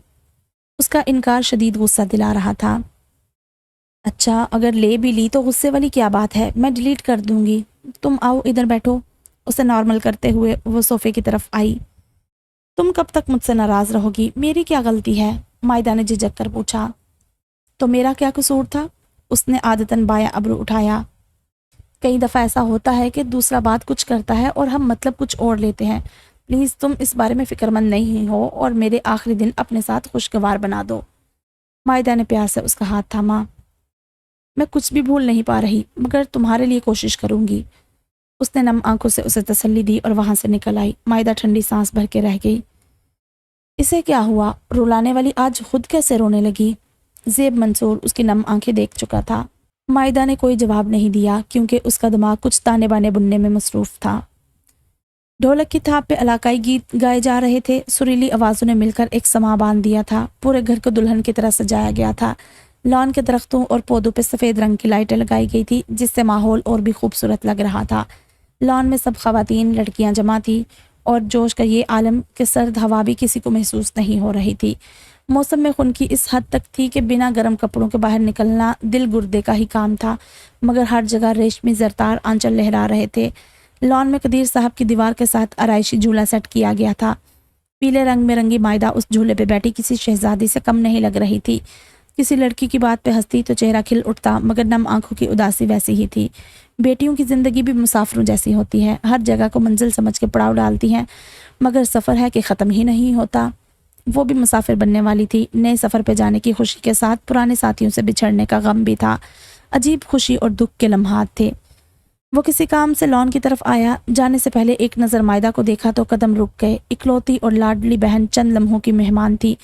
اس کا انکار شدید غصہ دلا رہا تھا۔ اچھا، اگر لے بھی لی تو غصے والی کیا بات ہے، میں ڈیلیٹ کر دوں گی۔ تم آؤ ادھر بیٹھو۔ اسے نارمل کرتے ہوئے وہ صوفے کی طرف آئی۔ تم کب تک مجھ سے ناراض رہو گی؟ میری کیا غلطی ہے؟ مائدہ نے جھجک کر پوچھا۔ تو میرا کیا قصور تھا؟ اس نے عادتاً بایاں ابرو اٹھایا۔ کئی دفعہ ایسا ہوتا ہے کہ دوسرا بات کچھ کرتا ہے اور ہم مطلب کچھ اور لیتے ہیں۔ پلیز تم اس بارے میں فکر مند نہیں ہو اور میرے آخری دن اپنے ساتھ خوشگوار بنا دو۔ مائدہ نے پیار سے اس کا ہاتھ تھاما۔ میں کچھ بھی بھول نہیں پا رہی مگر تمہارے لیے کوشش کروں گی۔ اس نے نم آنکھوں سے اسے تسلی دی اور وہاں سے نکل آئی۔ مائدہ ٹھنڈی سانس بھر کے رہ گئی۔ اسے کیا ہوا؟ رلانے والی آج خود کیسے رونے لگی؟ زیب منصور اس کی نم آنکھیں دیکھ چکا تھا۔ مائدہ نے کوئی جواب نہیں دیا کیونکہ اس کا دماغ کچھ تانے بانے بننے میں مصروف تھا۔ ڈھولک کی تھاپ پہ علاقائی گیت گائے جا رہے تھے۔ سریلی آوازوں نے مل کر ایک سماں باندھ دیا تھا۔ پورے گھر کو دلہن کی طرح سجایا گیا تھا۔ لان کے درختوں اور پودوں پہ سفید رنگ کی لائٹیں لگائی گئی تھی جس سے ماحول اور بھی خوبصورت لگ رہا تھا۔ لان میں سب خواتین لڑکیاں جمع تھی اور جوش کا یہ عالم کہ سرد ہوا بھی کسی کو محسوس نہیں ہو رہی تھی۔ موسم میں خنکی اس حد تک تھی کہ بنا گرم کپڑوں کے باہر نکلنا دل گردے کا ہی کام تھا، مگر ہر جگہ ریشمی زرتار آنچل لہرا رہے تھے۔ لان میں قدیر صاحب کی دیوار کے ساتھ آرائشی جھولا سیٹ کیا گیا تھا۔ پیلے رنگ میں رنگی مائدہ اس جھولے پہ بیٹھی کسی شہزادی سے کم نہیں لگ رہی تھی۔ کسی لڑکی کی بات پہ ہنستی تو چہرہ کھل اٹھتا مگر نم آنکھوں کی اداسی ویسی ہی تھی۔ بیٹیوں کی زندگی بھی مسافروں جیسی ہوتی ہے، ہر جگہ کو منزل سمجھ کے پڑاؤ ڈالتی ہیں مگر سفر ہے کہ ختم ہی نہیں ہوتا۔ وہ بھی مسافر بننے والی تھی۔ نئے سفر پہ جانے کی خوشی کے ساتھ پرانے ساتھیوں سے بچھڑنے کا غم بھی تھا۔ عجیب خوشی اور دکھ کے لمحات تھے۔ وہ کسی کام سے لان کی طرف آیا، جانے سے پہلے ایک نظر مائدہ کو دیکھا تو قدم رک گئے۔ اکلوتی اور لاڈلی بہن چند لمحوں کی مہمان تھی۔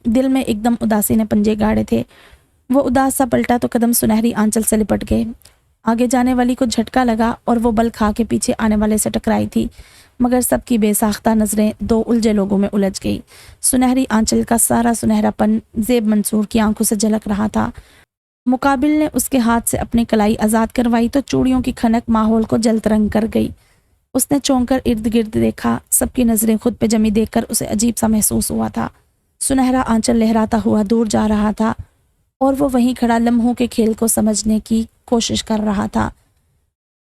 دل میں ایک دم اداسی نے پنجے گاڑے تھے۔ وہ اداس سا پلٹا تو قدم سنہری آنچل سے لپٹ گئے۔ آگے جانے والی کو جھٹکا لگا اور وہ بل کھا کے پیچھے آنے والے سے ٹکرائی تھی مگر سب کی بے ساختہ نظریں دو الجھے لوگوں میں الجھ گئی۔ سنہری آنچل کا سارا سنہرا پن زیب منصور کی آنکھوں سے جھلک رہا تھا۔ مقابل نے اس کے ہاتھ سے اپنی کلائی آزاد کروائی تو چوڑیوں کی کھنک ماحول کو جلد رنگ کر گئی۔ اس نے چونک کر ارد گرد دیکھا، سب کی نظریں خود پہ جمی دیکھ کر اسے عجیب سا محسوس ہوا تھا۔ سنہرا آنچل لہراتا ہوا دور جا رہا تھا اور وہ وہیں کھڑا لمحوں کے کھیل کو سمجھنے کی کوشش کر رہا تھا۔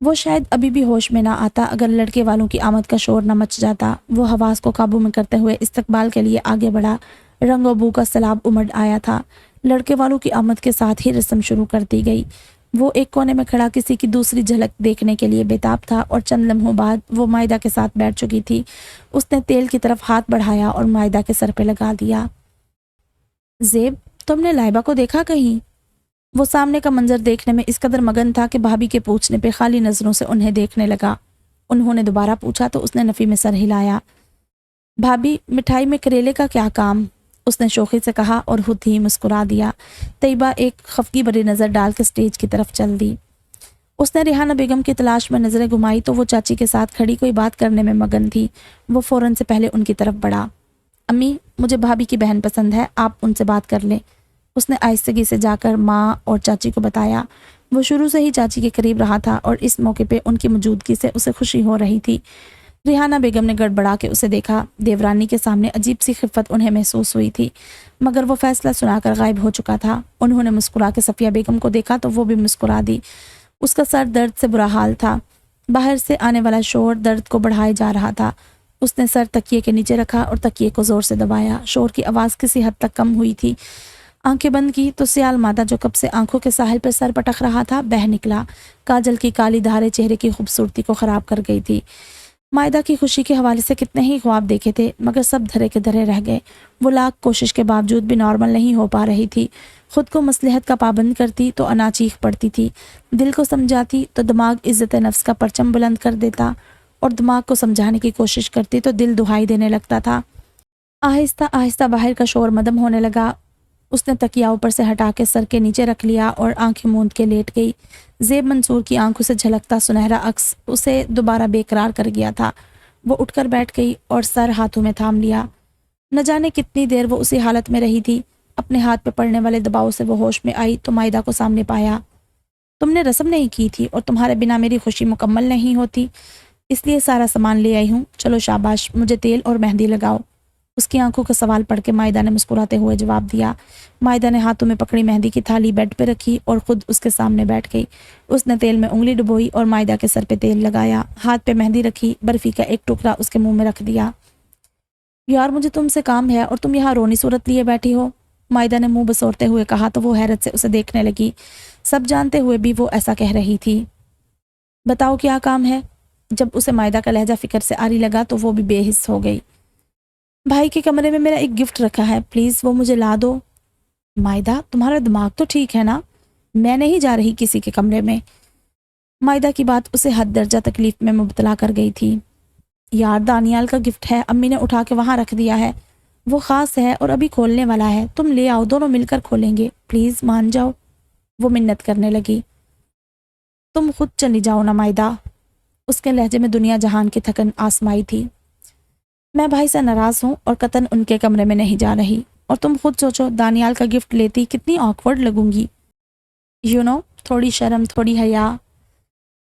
وہ شاید ابھی بھی ہوش میں نہ آتا اگر لڑکے والوں کی آمد کا شور نہ مچ جاتا۔ وہ حواس کو قابو میں کرتے ہوئے استقبال کے لیے آگے بڑھا۔ رنگ و بو کا سیلاب امڑ آیا تھا۔ لڑکے والوں کی آمد کے ساتھ ہی رسم شروع کر دی گئی۔ وہ ایک کونے میں کھڑا کسی کی دوسری جھلک دیکھنے کے لیے بےتاب تھا اور چند لمحوں بعد وہ مائدہ کے ساتھ بیٹھ چکی تھی۔ اس نے تیل کی طرف ہاتھ بڑھایا اور مائدہ کے سر پہ لگا دیا۔ زیب، تم نے لائبہ کو دیکھا کہیں؟ وہ سامنے کا منظر دیکھنے میں اس قدر مگن تھا کہ بھابھی کے پوچھنے پہ خالی نظروں سے انہیں دیکھنے لگا۔ انہوں نے دوبارہ پوچھا تو اس نے نفی میں سر ہلایا۔ بھابھی مٹھائی میں کریلے کا کیا کام؟ اس نے شوخی سے کہا اور خود ہی مسکرا دیا۔ طیبہ ایک خفگی بھری نظر ڈال کے سٹیج کی طرف چل دی۔ اس نے ریحانہ بیگم کی تلاش میں نظریں گھمائی تو وہ چاچی کے ساتھ کھڑی کوئی بات کرنے میں مگن تھی۔ وہ فوراً سے پہلے ان کی طرف بڑھا۔ امی، مجھے بھابھی کی بہن پسند ہے، آپ ان سے بات کر لیں۔ اس نے آہستگی سے جا کر ماں اور چاچی کو بتایا۔ وہ شروع سے ہی چاچی کے قریب رہا تھا اور اس موقع پہ ان کی موجودگی سے اسے خوشی ہو رہی تھی۔ ریحانہ بیگم نے گڑبڑا کے اسے دیکھا۔ دیورانی کے سامنے عجیب سی خفت انہیں محسوس ہوئی تھی، مگر وہ فیصلہ سنا کر غائب ہو چکا تھا۔ انہوں نے مسکرا کے صفیہ بیگم کو دیکھا تو وہ بھی مسکرا دی۔ اس کا سر درد سے برا حال تھا۔ باہر سے آنے والا شور درد کو بڑھائے جا رہا تھا۔ اس نے سر تکیے کے نیچے رکھا اور تکیے کو زور سے دبایا۔ شور کی آواز کسی حد تک کم ہوئی تھی۔ آنکھیں بند کی تو سیال مادہ جو کب سے آنکھوں کے ساحل پر سر پٹک رہا تھا بہہ نکلا۔ کاجل کی کالی دھاریں چہرے کی خوبصورتی کو خراب کر گئی تھی۔ مائدہ کی خوشی کے حوالے سے کتنے ہی خواب دیکھے تھے مگر سب دھرے کے دھرے رہ گئے۔ وہ لاکھ کوشش کے باوجود بھی نارمل نہیں ہو پا رہی تھی۔ خود کو مصلحت کا پابند کرتی تو انا چیخ پڑتی تھی، دل کو سمجھاتی تو دماغ عزت نفس کا پرچم بلند کر دیتا، اور دماغ کو سمجھانے کی کوشش کرتی تو دل دہائی دینے لگتا تھا۔ آہستہ آہستہ باہر کا شور مدم ہونے لگا۔ اس نے تکیہ اوپر سے ہٹا کے سر کے نیچے رکھ لیا اور آنکھیں موند کے لیٹ گئی۔ زیب منصور کی آنکھوں سے جھلکتا سنہرا عکس اسے دوبارہ بے قرار کر گیا تھا۔ وہ اٹھ کر بیٹھ گئی اور سر ہاتھوں میں تھام لیا۔ نہ جانے کتنی دیر وہ اسی حالت میں رہی تھی۔ اپنے ہاتھ پہ پڑنے والے دباؤ سے وہ ہوش میں آئی تو مائدہ کو سامنے پایا۔ تم نے رسم نہیں کی تھی اور تمہارے بنا میری خوشی مکمل نہیں ہوتی، اس لیے سارا سامان لے آئی ہوں، چلو شاباش، مجھے تیل اور مہندی لگاؤ۔ اس کی آنکھوں کا سوال پڑھ کے مائدہ نے مسکراتے ہوئے جواب دیا۔ مائدہ نے ہاتھوں میں پکڑی مہندی کی تھالی بیڈ پہ رکھی اور خود اس کے سامنے بیٹھ گئی۔ اس نے تیل میں انگلی ڈبوئی اور مائدہ کے سر پہ تیل لگایا، ہاتھ پہ مہندی رکھی، برفی کا ایک ٹکڑا اس کے منہ میں رکھ دیا۔ یار مجھے تم سے کام ہے اور تم یہاں رونی صورت لیے بیٹھی ہو، مائدہ نے منہ بسورتے ہوئے کہا تو وہ حیرت سے اسے دیکھنے لگی، سب جانتے ہوئے بھی وہ ایسا کہہ رہی تھی۔ بتاؤ کیا کام ہے؟ جب اسے مائدہ کا لہجہ فکر سے آری لگا تو وہ بھی بے حس ہو گئی۔ بھائی کے کمرے میں میرا ایک گفٹ رکھا ہے، پلیز وہ مجھے لا دو۔ مائدہ تمہارا دماغ تو ٹھیک ہے نا؟ میں نہیں جا رہی کسی کے کمرے میں۔ مائدہ کی بات اسے حد درجہ تکلیف میں مبتلا کر گئی تھی۔ یار دانیال کا گفٹ ہے، امی نے اٹھا کے وہاں رکھ دیا ہے، وہ خاص ہے اور ابھی کھولنے والا ہے، تم لے آؤ، دونوں مل کر کھولیں گے، پلیز مان جاؤ۔ وہ منت کرنے لگی۔ تم خود چلی جاؤ نا مائدہ۔ اس کے لہجے میں دنیا جہان کی تھکن آسمائی تھی۔ میں بھائی سے ناراض ہوں اور قطعاً ان کے کمرے میں نہیں جا رہی، اور تم خود سوچو دانیال کا گفٹ لیتی کتنی آکورڈ لگوں گی، تھوڑی شرم، تھوڑی حیا۔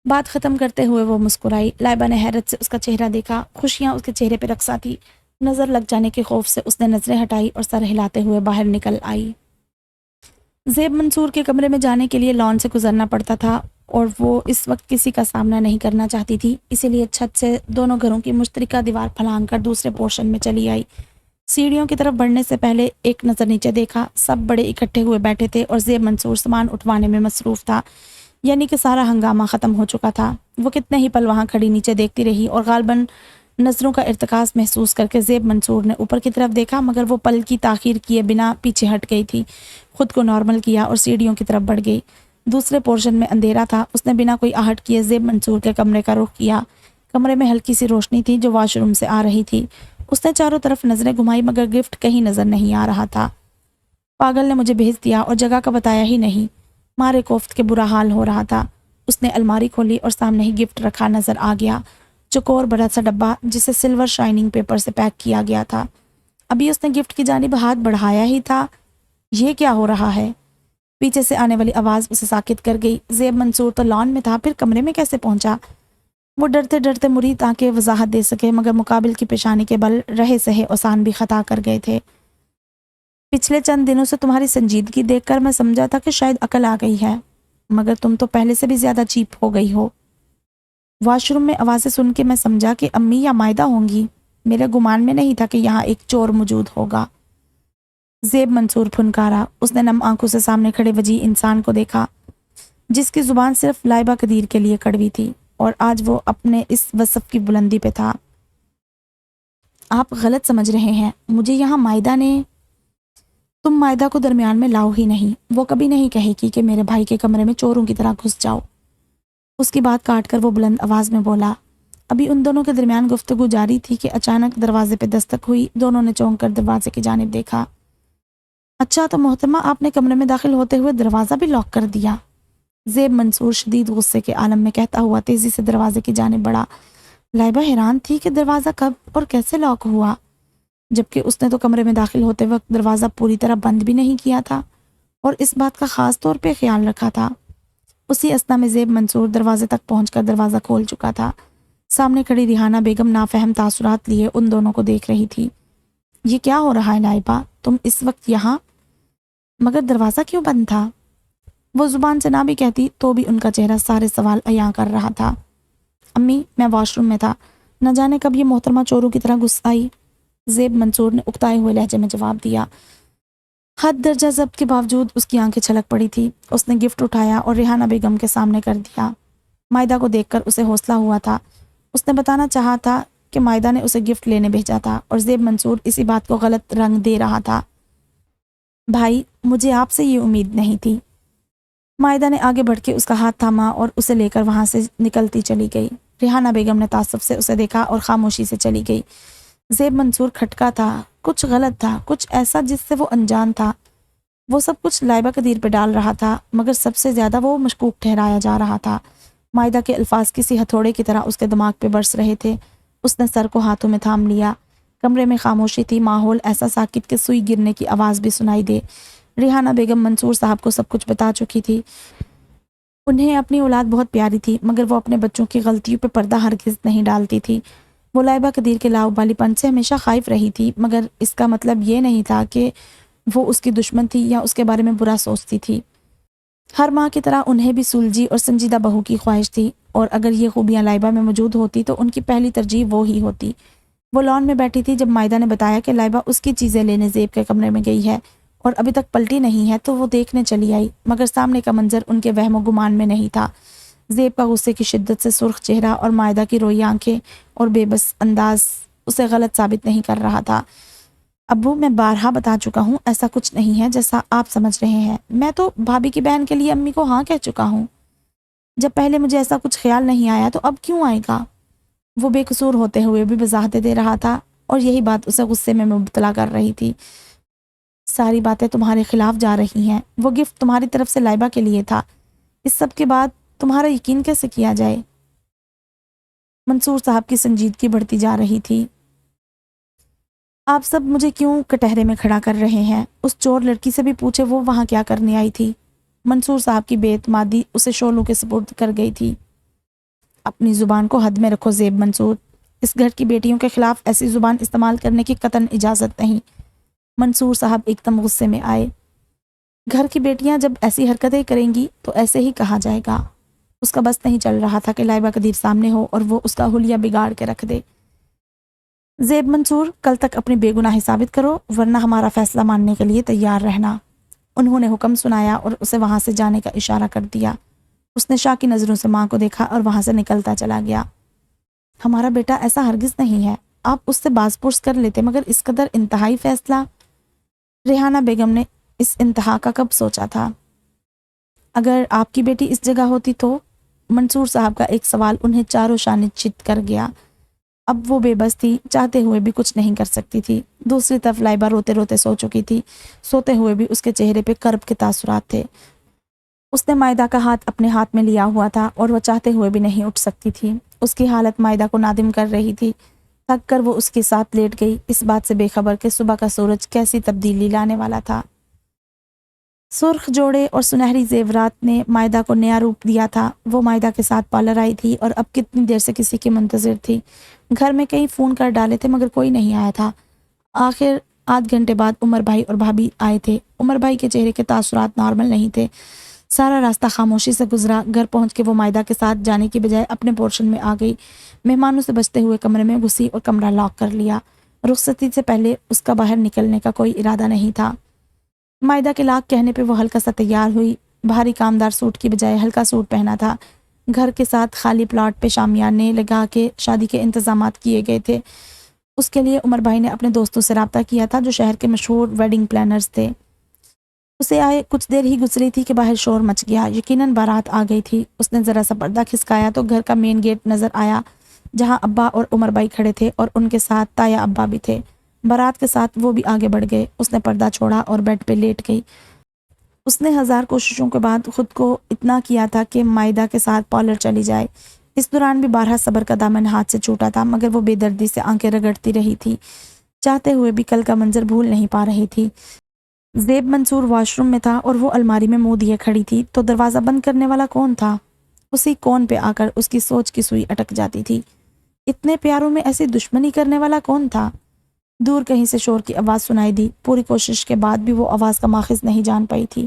بات ختم کرتے ہوئے وہ مسکرائی۔ لائبہ نے حیرت سے اس کا چہرہ دیکھا، خوشیاں اس کے چہرے پہ رقصا تھی۔ نظر لگ جانے کے خوف سے اس نے نظریں ہٹائی اور سر ہلاتے ہوئے باہر نکل آئی۔ زیب منصور کے کمرے میں جانے کے لیے لان سے گزرنا پڑتا تھا اور وہ اس وقت کسی کا سامنا نہیں کرنا چاہتی تھی، اسی لیے چھت سے دونوں گھروں کی مشترکہ دیوار پھلانگ کر دوسرے پورشن میں چلی آئی۔ سیڑھیوں کی طرف بڑھنے سے پہلے ایک نظر نیچے دیکھا، سب بڑے اکٹھے ہوئے بیٹھے تھے اور زیب منصور سامان اٹھوانے میں مصروف تھا، یعنی کہ سارا ہنگامہ ختم ہو چکا تھا۔ وہ کتنے ہی پل وہاں کھڑی نیچے دیکھتی رہی اور غالباً نظروں کا ارتکاز محسوس کر کے زیب منصور نے اوپر کی طرف دیکھا، مگر وہ پل کی تاخیر کیے بنا پیچھے ہٹ گئی تھی۔ خود کو نارمل کیا اور سیڑھیوں کی طرف بڑھ گئی۔ دوسرے پورشن میں اندھیرا تھا۔ اس نے بنا کوئی آہٹ کیے زیب منصور کے کمرے کا رخ کیا۔ کمرے میں ہلکی سی روشنی تھی جو واش روم سے آ رہی تھی۔ اس نے چاروں طرف نظریں گھمائی مگر گفٹ کہیں نظر نہیں آ رہا تھا۔ پاگل نے مجھے بھیج دیا اور جگہ کا بتایا ہی نہیں، مارے کوفت کے برا حال ہو رہا تھا۔ اس نے الماری کھولی اور سامنے ہی گفٹ رکھا نظر آ گیا، چوکور بڑا سا ڈبہ جسے سلور شائننگ پیپر سے پیک کیا گیا تھا۔ ابھی اس نے گفٹ کی جانب ہاتھ بڑھایا ہی تھا، یہ کیا ہو رہا ہے؟ پیچھے سے آنے والی آواز اسے ساکت کر گئی۔ زیب منصور تو لان میں تھا، پھر کمرے میں کیسے پہنچا؟ وہ ڈرتے ڈرتے مری تاکہ وضاحت دے سکے، مگر مقابل کی پیشانی کے بل رہے سہے اوسان بھی خطا کر گئے تھے۔ پچھلے چند دنوں سے تمہاری سنجیدگی دیکھ کر میں سمجھا تھا کہ شاید عقل آ گئی ہے، مگر تم تو پہلے سے بھی زیادہ چیپ ہو گئی ہو۔ واش روم میں آوازیں سن کے میں سمجھا کہ امی یا مائدہ ہوں گی، میرے گمان میں نہیں تھا کہ یہاں ایک چور موجود ہوگا۔ زیب منصور پھنکارا۔ اس نے نم آنکھوں سے سامنے کھڑے وجیح انسان کو دیکھا جس کی زبان صرف لائبہ قدیر کے لیے کڑوی تھی، اور آج وہ اپنے اس وصف کی بلندی پہ تھا۔ آپ غلط سمجھ رہے ہیں، مجھے یہاں مائدہ نے… تم مائدہ کو درمیان میں لاؤ ہی نہیں، وہ کبھی نہیں کہے گی کہ میرے بھائی کے کمرے میں چوروں کی طرح گھس جاؤ۔ اس کی بات کاٹ کر وہ بلند آواز میں بولا، ابھی ان دونوں کے درمیان گفتگو جاری تھی کہ اچانک دروازے پہ دستک ہوئی۔ دونوں نے چونک کر دروازے کی جانب دیکھا۔ اچھا تو محترمہ آپ نے کمرے میں داخل ہوتے ہوئے دروازہ بھی لاک کر دیا؟ زیب منصور شدید غصے کے عالم میں کہتا ہوا تیزی سے دروازے کی جانب بڑھا۔ لائبہ حیران تھی کہ دروازہ کب اور کیسے لاک ہوا، جبکہ اس نے تو کمرے میں داخل ہوتے وقت دروازہ پوری طرح بند بھی نہیں کیا تھا اور اس بات کا خاص طور پہ خیال رکھا تھا۔ اسی اثنا میں زیب منصور دروازے تک پہنچ کر دروازہ کھول چکا تھا۔ سامنے کھڑی ریحانہ بیگم نافہم تاثرات لیے ان دونوں کو دیکھ رہی تھی۔ یہ کیا ہو رہا ہے لائبہ، تم اس وقت یہاں؟ مگر دروازہ کیوں بند تھا؟ وہ زبان سے نہ بھی کہتی تو بھی ان کا چہرہ سارے سوال عیاں کر رہا تھا۔ امی میں واش روم میں تھا، نہ جانے کب یہ محترمہ چوروں کی طرح گھس آئی، زیب منصور نے اکتائے ہوئے لہجے میں جواب دیا۔ حد درجہ ضبط کے باوجود اس کی آنکھیں چھلک پڑی تھی۔ اس نے گفٹ اٹھایا اور ریحانہ بیگم کے سامنے کر دیا۔ مائدہ کو دیکھ کر اسے حوصلہ ہوا تھا۔ اس نے بتانا چاہا تھا کہ مائدہ نے اسے گفٹ لینے بھیجا تھا اور زیب منصور اسی بات کو غلط رنگ دے رہا تھا۔ بھائی مجھے آپ سے یہ امید نہیں تھی۔ مائدہ نے آگے بڑھ کے اس کا ہاتھ تھاما اور اسے لے کر وہاں سے نکلتی چلی گئی۔ ریحانہ بیگم نے تعصب سے اسے دیکھا اور خاموشی سے چلی گئی۔ زیب منصور کھٹکا تھا، کچھ غلط تھا، کچھ ایسا جس سے وہ انجان تھا۔ وہ سب کچھ لائبہ قدیر پہ ڈال رہا تھا، مگر سب سے زیادہ وہ مشکوک ٹھہرایا جا رہا تھا۔ مائدہ کے الفاظ کسی ہتھوڑے کی طرح اس کے دماغ پہ برس رہے تھے۔ اس نے سر کو ہاتھوں میں تھام لیا۔ کمرے میں خاموشی تھی، ماحول ایسا ساکت کہ سوئی گرنے کی آواز بھی سنائی دے۔ ریحانہ بیگم منصور صاحب کو سب کچھ بتا چکی تھی۔ انہیں اپنی اولاد بہت پیاری تھی، مگر وہ اپنے بچوں کی غلطیوں پہ پردہ ہرگز نہیں ڈالتی تھی۔ وہ لائبہ قدیر کے لاؤبالی پن سے ہمیشہ خائف رہی تھی، مگر اس کا مطلب یہ نہیں تھا کہ وہ اس کی دشمن تھی یا اس کے بارے میں برا سوچتی تھی۔ ہر ماں کی طرح انہیں بھی سلجھی اور سنجیدہ بہو کی خواہش تھی، اور اگر یہ خوبیاں لائبہ میں موجود ہوتی تو ان کی پہلی ترجیح وہ ہی ہوتی۔ وہ لان میں بیٹھی تھی جب مائدہ نے بتایا کہ لائبہ اس کی چیزیں لینے زیب کے کمرے میں گئی ہے اور ابھی تک پلٹی نہیں ہے، تو وہ دیکھنے چلی آئی، مگر سامنے کا منظر ان کے وہم و گمان میں نہیں تھا۔ زیب کا غصے کی شدت سے سرخ چہرہ اور مائدہ کی روئی آنکھیں اور بے بس انداز اسے غلط ثابت نہیں کر رہا تھا۔ ابو میں بارہا بتا چکا ہوں، ایسا کچھ نہیں ہے جیسا آپ سمجھ رہے ہیں۔ میں تو بھابھی کی بہن کے لیے امی کو ہاں کہہ چکا ہوں۔ جب پہلے مجھے ایسا کچھ خیال نہیں آیا تو اب کیوں آئے گا؟ وہ بے قصور ہوتے ہوئے بھی وضاحتیں دے رہا تھا اور یہی بات اسے غصے میں مبتلا کر رہی تھی۔ ساری باتیں تمہارے خلاف جا رہی ہیں۔ وہ گفٹ تمہاری طرف سے لائبہ کے لیے تھا، اس سب کے بعد تمہارا یقین کیسے کیا جائے؟ منصور صاحب کی سنجیدگی بڑھتی جا رہی تھی۔ آپ سب مجھے کیوں کٹہرے میں کھڑا کر رہے ہیں؟ اس چور لڑکی سے بھی پوچھے وہ وہاں کیا کرنے آئی تھی۔ منصور صاحب کی بے اعتمادی اسے شعلوں کے سپرد کر گئی تھی۔ اپنی زبان کو حد میں رکھو زیب منصور، اس گھر کی بیٹیوں کے خلاف ایسی زبان استعمال کرنے کی قطعاً اجازت نہیں۔ منصور صاحب ایک دم غصے میں آئے۔ گھر کی بیٹیاں جب ایسی حرکتیں کریں گی تو ایسے ہی کہا جائے گا۔ اس کا بس نہیں چل رہا تھا کہ لائبہ قدیر سامنے ہو اور وہ اس کا حلیہ بگاڑ کے رکھ دے۔ زیب منصور کل تک اپنی بے گناہی ثابت کرو ورنہ ہمارا فیصلہ ماننے کے لیے تیار رہنا۔ انہوں نے حکم سنایا اور اسے وہاں سے جانے کا اشارہ کر دیا۔ اس نے شاہ کی نظروں سے ماں کو دیکھا اور وہاں سے نکلتا چلا گیا۔ ہمارا بیٹا ایسا ہرگز نہیں ہے، آپ اس سے باز پرس کر لیتے، مگر اس قدر انتہائی فیصلہ؟ ریحانہ بیگم نے اس انتہا کا کب سوچا تھا؟ اگر آپ کی بیٹی اس جگہ ہوتی تو؟ منصور صاحب کا ایک سوال انہیں چاروں شانے چت کر گیا۔ اب وہ بے بس تھی، چاہتے ہوئے بھی کچھ نہیں کر سکتی تھی۔ دوسری طرف لائبہ روتے روتے سو چکی تھی، سوتے ہوئے بھی اس کے چہرے پہ کرب کے تاثرات تھے۔ اس نے مائدہ کا ہاتھ اپنے ہاتھ میں لیا ہوا تھا اور وہ چاہتے ہوئے بھی نہیں اٹھ سکتی تھی۔ اس کی حالت مائدہ کو نادم کر رہی تھی۔ تھک کر وہ اس کے ساتھ لیٹ گئی، اس بات سے بے خبر کہ صبح کا سورج کیسی تبدیلی لانے والا تھا۔ سرخ جوڑے اور سنہری زیورات نے مائدہ کو نیا روپ دیا تھا۔ وہ مائدہ کے ساتھ پارلر آئی تھی اور اب کتنی دیر سے کسی کی منتظر تھی۔ گھر میں کئی فون کر ڈالے تھے مگر کوئی نہیں آیا تھا۔ آخر آدھ گھنٹے بعد عمر بھائی اور بھابھی آئے تھے۔ عمر بھائی کے چہرے کے تاثرات نارمل نہیں تھے۔ سارا راستہ خاموشی سے گزرا۔ گھر پہنچ کے وہ مائدہ کے ساتھ جانے کی بجائے اپنے پورشن میں آ گئی۔ مہمانوں سے بچتے ہوئے کمرے میں گھسی اور کمرہ لاک کر لیا۔ رخصتی سے پہلے اس کا باہر نکلنے کا کوئی ارادہ نہیں تھا۔ مائدہ کے لاک کہنے پہ وہ ہلکا سا تیار ہوئی۔ بھاری کامدار سوٹ کی بجائے ہلکا سوٹ پہنا تھا۔ گھر کے ساتھ خالی پلاٹ پہ شامیانے لگا کے شادی کے انتظامات کیے گئے تھے۔ اس کے لیے عمر بھائی نے اپنے دوستوں سے رابطہ کیا تھا جو شہر کے مشہور ویڈنگ پلانرز تھے۔ اسے آئے کچھ دیر ہی گزری تھی کہ باہر شور مچ گیا۔ یقیناً بارات آ گئی تھی۔ اس نے ذرا سا پردہ کھسکایا تو گھر کا مین گیٹ نظر آیا۔ جہاں ابا اور عمر بھائی کھڑے تھے اور ان کے ساتھ تایا ابا بھی تھے۔ بارات کے ساتھ وہ بھی آگے بڑھ گئے۔ اس نے پردہ چھوڑا اور بیڈ پہ لیٹ گئی۔ اس نے ہزار کوششوں کے بعد خود کو اتنا کیا تھا کہ مائدہ کے ساتھ پارلر چلی جائے۔ اس دوران بھی بارہا صبر کا دامن ہاتھ سے چھوٹا تھا، مگر وہ بے دردی سے آنکھیں رگڑتی رہی تھی، چاہتے ہوئے بھی کل کا منظر بھول نہیں پا رہی تھی۔ زیب منصور واش روم میں تھا اور وہ الماری میں منہ دیے کھڑی تھی، تو دروازہ بند کرنے والا کون تھا؟ اسی کون پہ آ کر اس کی سوچ کی سوئی اٹک جاتی تھی۔ اتنے پیاروں میں ایسی دشمنی کرنے والا کون تھا؟ دور کہیں سے شور کی آواز سنائی دی۔ پوری کوشش کے بعد بھی وہ آواز کا ماخذ نہیں جان پائی تھی۔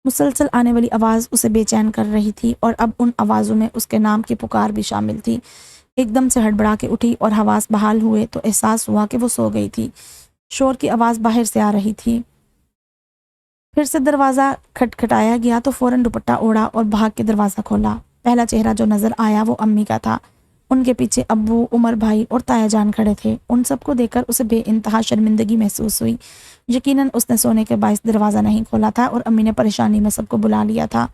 مسلسل آنے والی آواز اسے بے چین کر رہی تھی، اور اب ان آوازوں میں اس کے نام کی پکار بھی شامل تھی۔ ایک دم سے ہڑبڑا کے اٹھی اور حواس بحال ہوئے تو احساس ہوا کہ وہ سو گئی تھی۔ شور کی آواز باہر سے آ رہی تھی۔ پھر سے دروازہ کھٹکھٹایا گیا تو فوراً دوپٹہ اوڑھا اور بھاگ کے دروازہ کھولا۔ پہلا چہرہ جو نظر آیا وہ امی کا تھا۔ ان کے پیچھے ابو، عمر بھائی اور تایا جان کھڑے تھے۔ ان سب کو دیکھ کر اسے بے انتہا شرمندگی محسوس ہوئی۔ یقیناً اس نے سونے کے باعث دروازہ نہیں کھولا تھا اور امی نے پریشانی میں سب کو بلا لیا تھا۔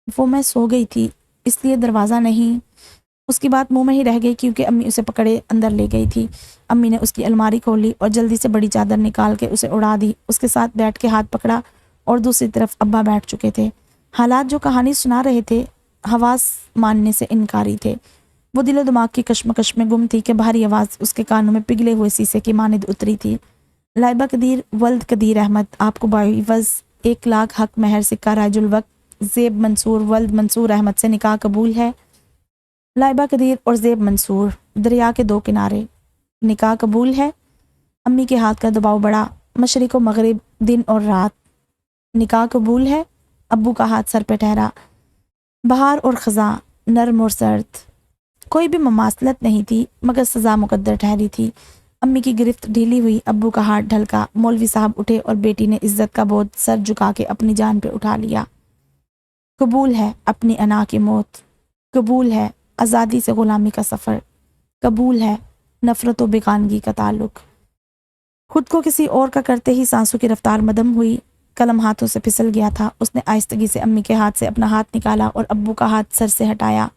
وہ میں سو گئی تھی، اس لیے دروازہ نہیں۔ اس کی بات منہ میں ہی رہ گئی کیونکہ امی اسے پکڑے اندر لے گئی تھی۔ امی نے اس کی الماری کھولی اور جلدی سے بڑی چادر نکال کے اسے اڑا دی۔ اس کے ساتھ بیٹھ کے ہاتھ پکڑا اور دوسری طرف ابا بیٹھ چکے تھے۔ حالات جو کہانی سنا رہے تھے حواس ماننے سے انکاری تھے۔ وہ دل و دماغ کی کشمکش میں گم تھی کہ باہری آواز اس کے کانوں میں پگھلے ہوئے سیسے کی مانند اتری تھی۔ لائبہ قدیر ولد قدیر احمد آپ کو بعوض 1,00,000 حق مہر سکہ رائج الوقت زیب منصور ولد منصور احمد سے نکاح قبول ہے؟ لائبہ قدیر اور زیب منصور دریا کے دو کنارے، نکاح قبول ہے؟ امی کے ہاتھ کا دباؤ بڑھا۔ مشرق و مغرب، دن اور رات، نکاح قبول ہے؟ ابو کا ہاتھ سر پہ ٹھہرا۔ بہار اور خزاں، نرم اور سرد، کوئی بھی مماثلت نہیں تھی مگر سزا مقدر ٹھہری تھی۔ امی کی گرفت ڈھیلی ہوئی، ابو کا ہاتھ ڈھلکا۔ مولوی صاحب اٹھے اور بیٹی نے عزت کا بوجھ سر جھکا کے اپنی جان پہ اٹھا لیا۔ قبول ہے اپنی انا کی موت، قبول ہے آزادی سے غلامی کا سفر، قبول ہے نفرت و بیگانگی کا تعلق۔ خود کو کسی اور کا کرتے ہی سانسوں کی رفتار مدم ہوئی۔ قلم ہاتھوں سے پھسل گیا تھا۔ اس نے آہستگی سے امی کے ہاتھ سے اپنا ہاتھ نکالا اور ابو کا ہاتھ سر سے ہٹایا۔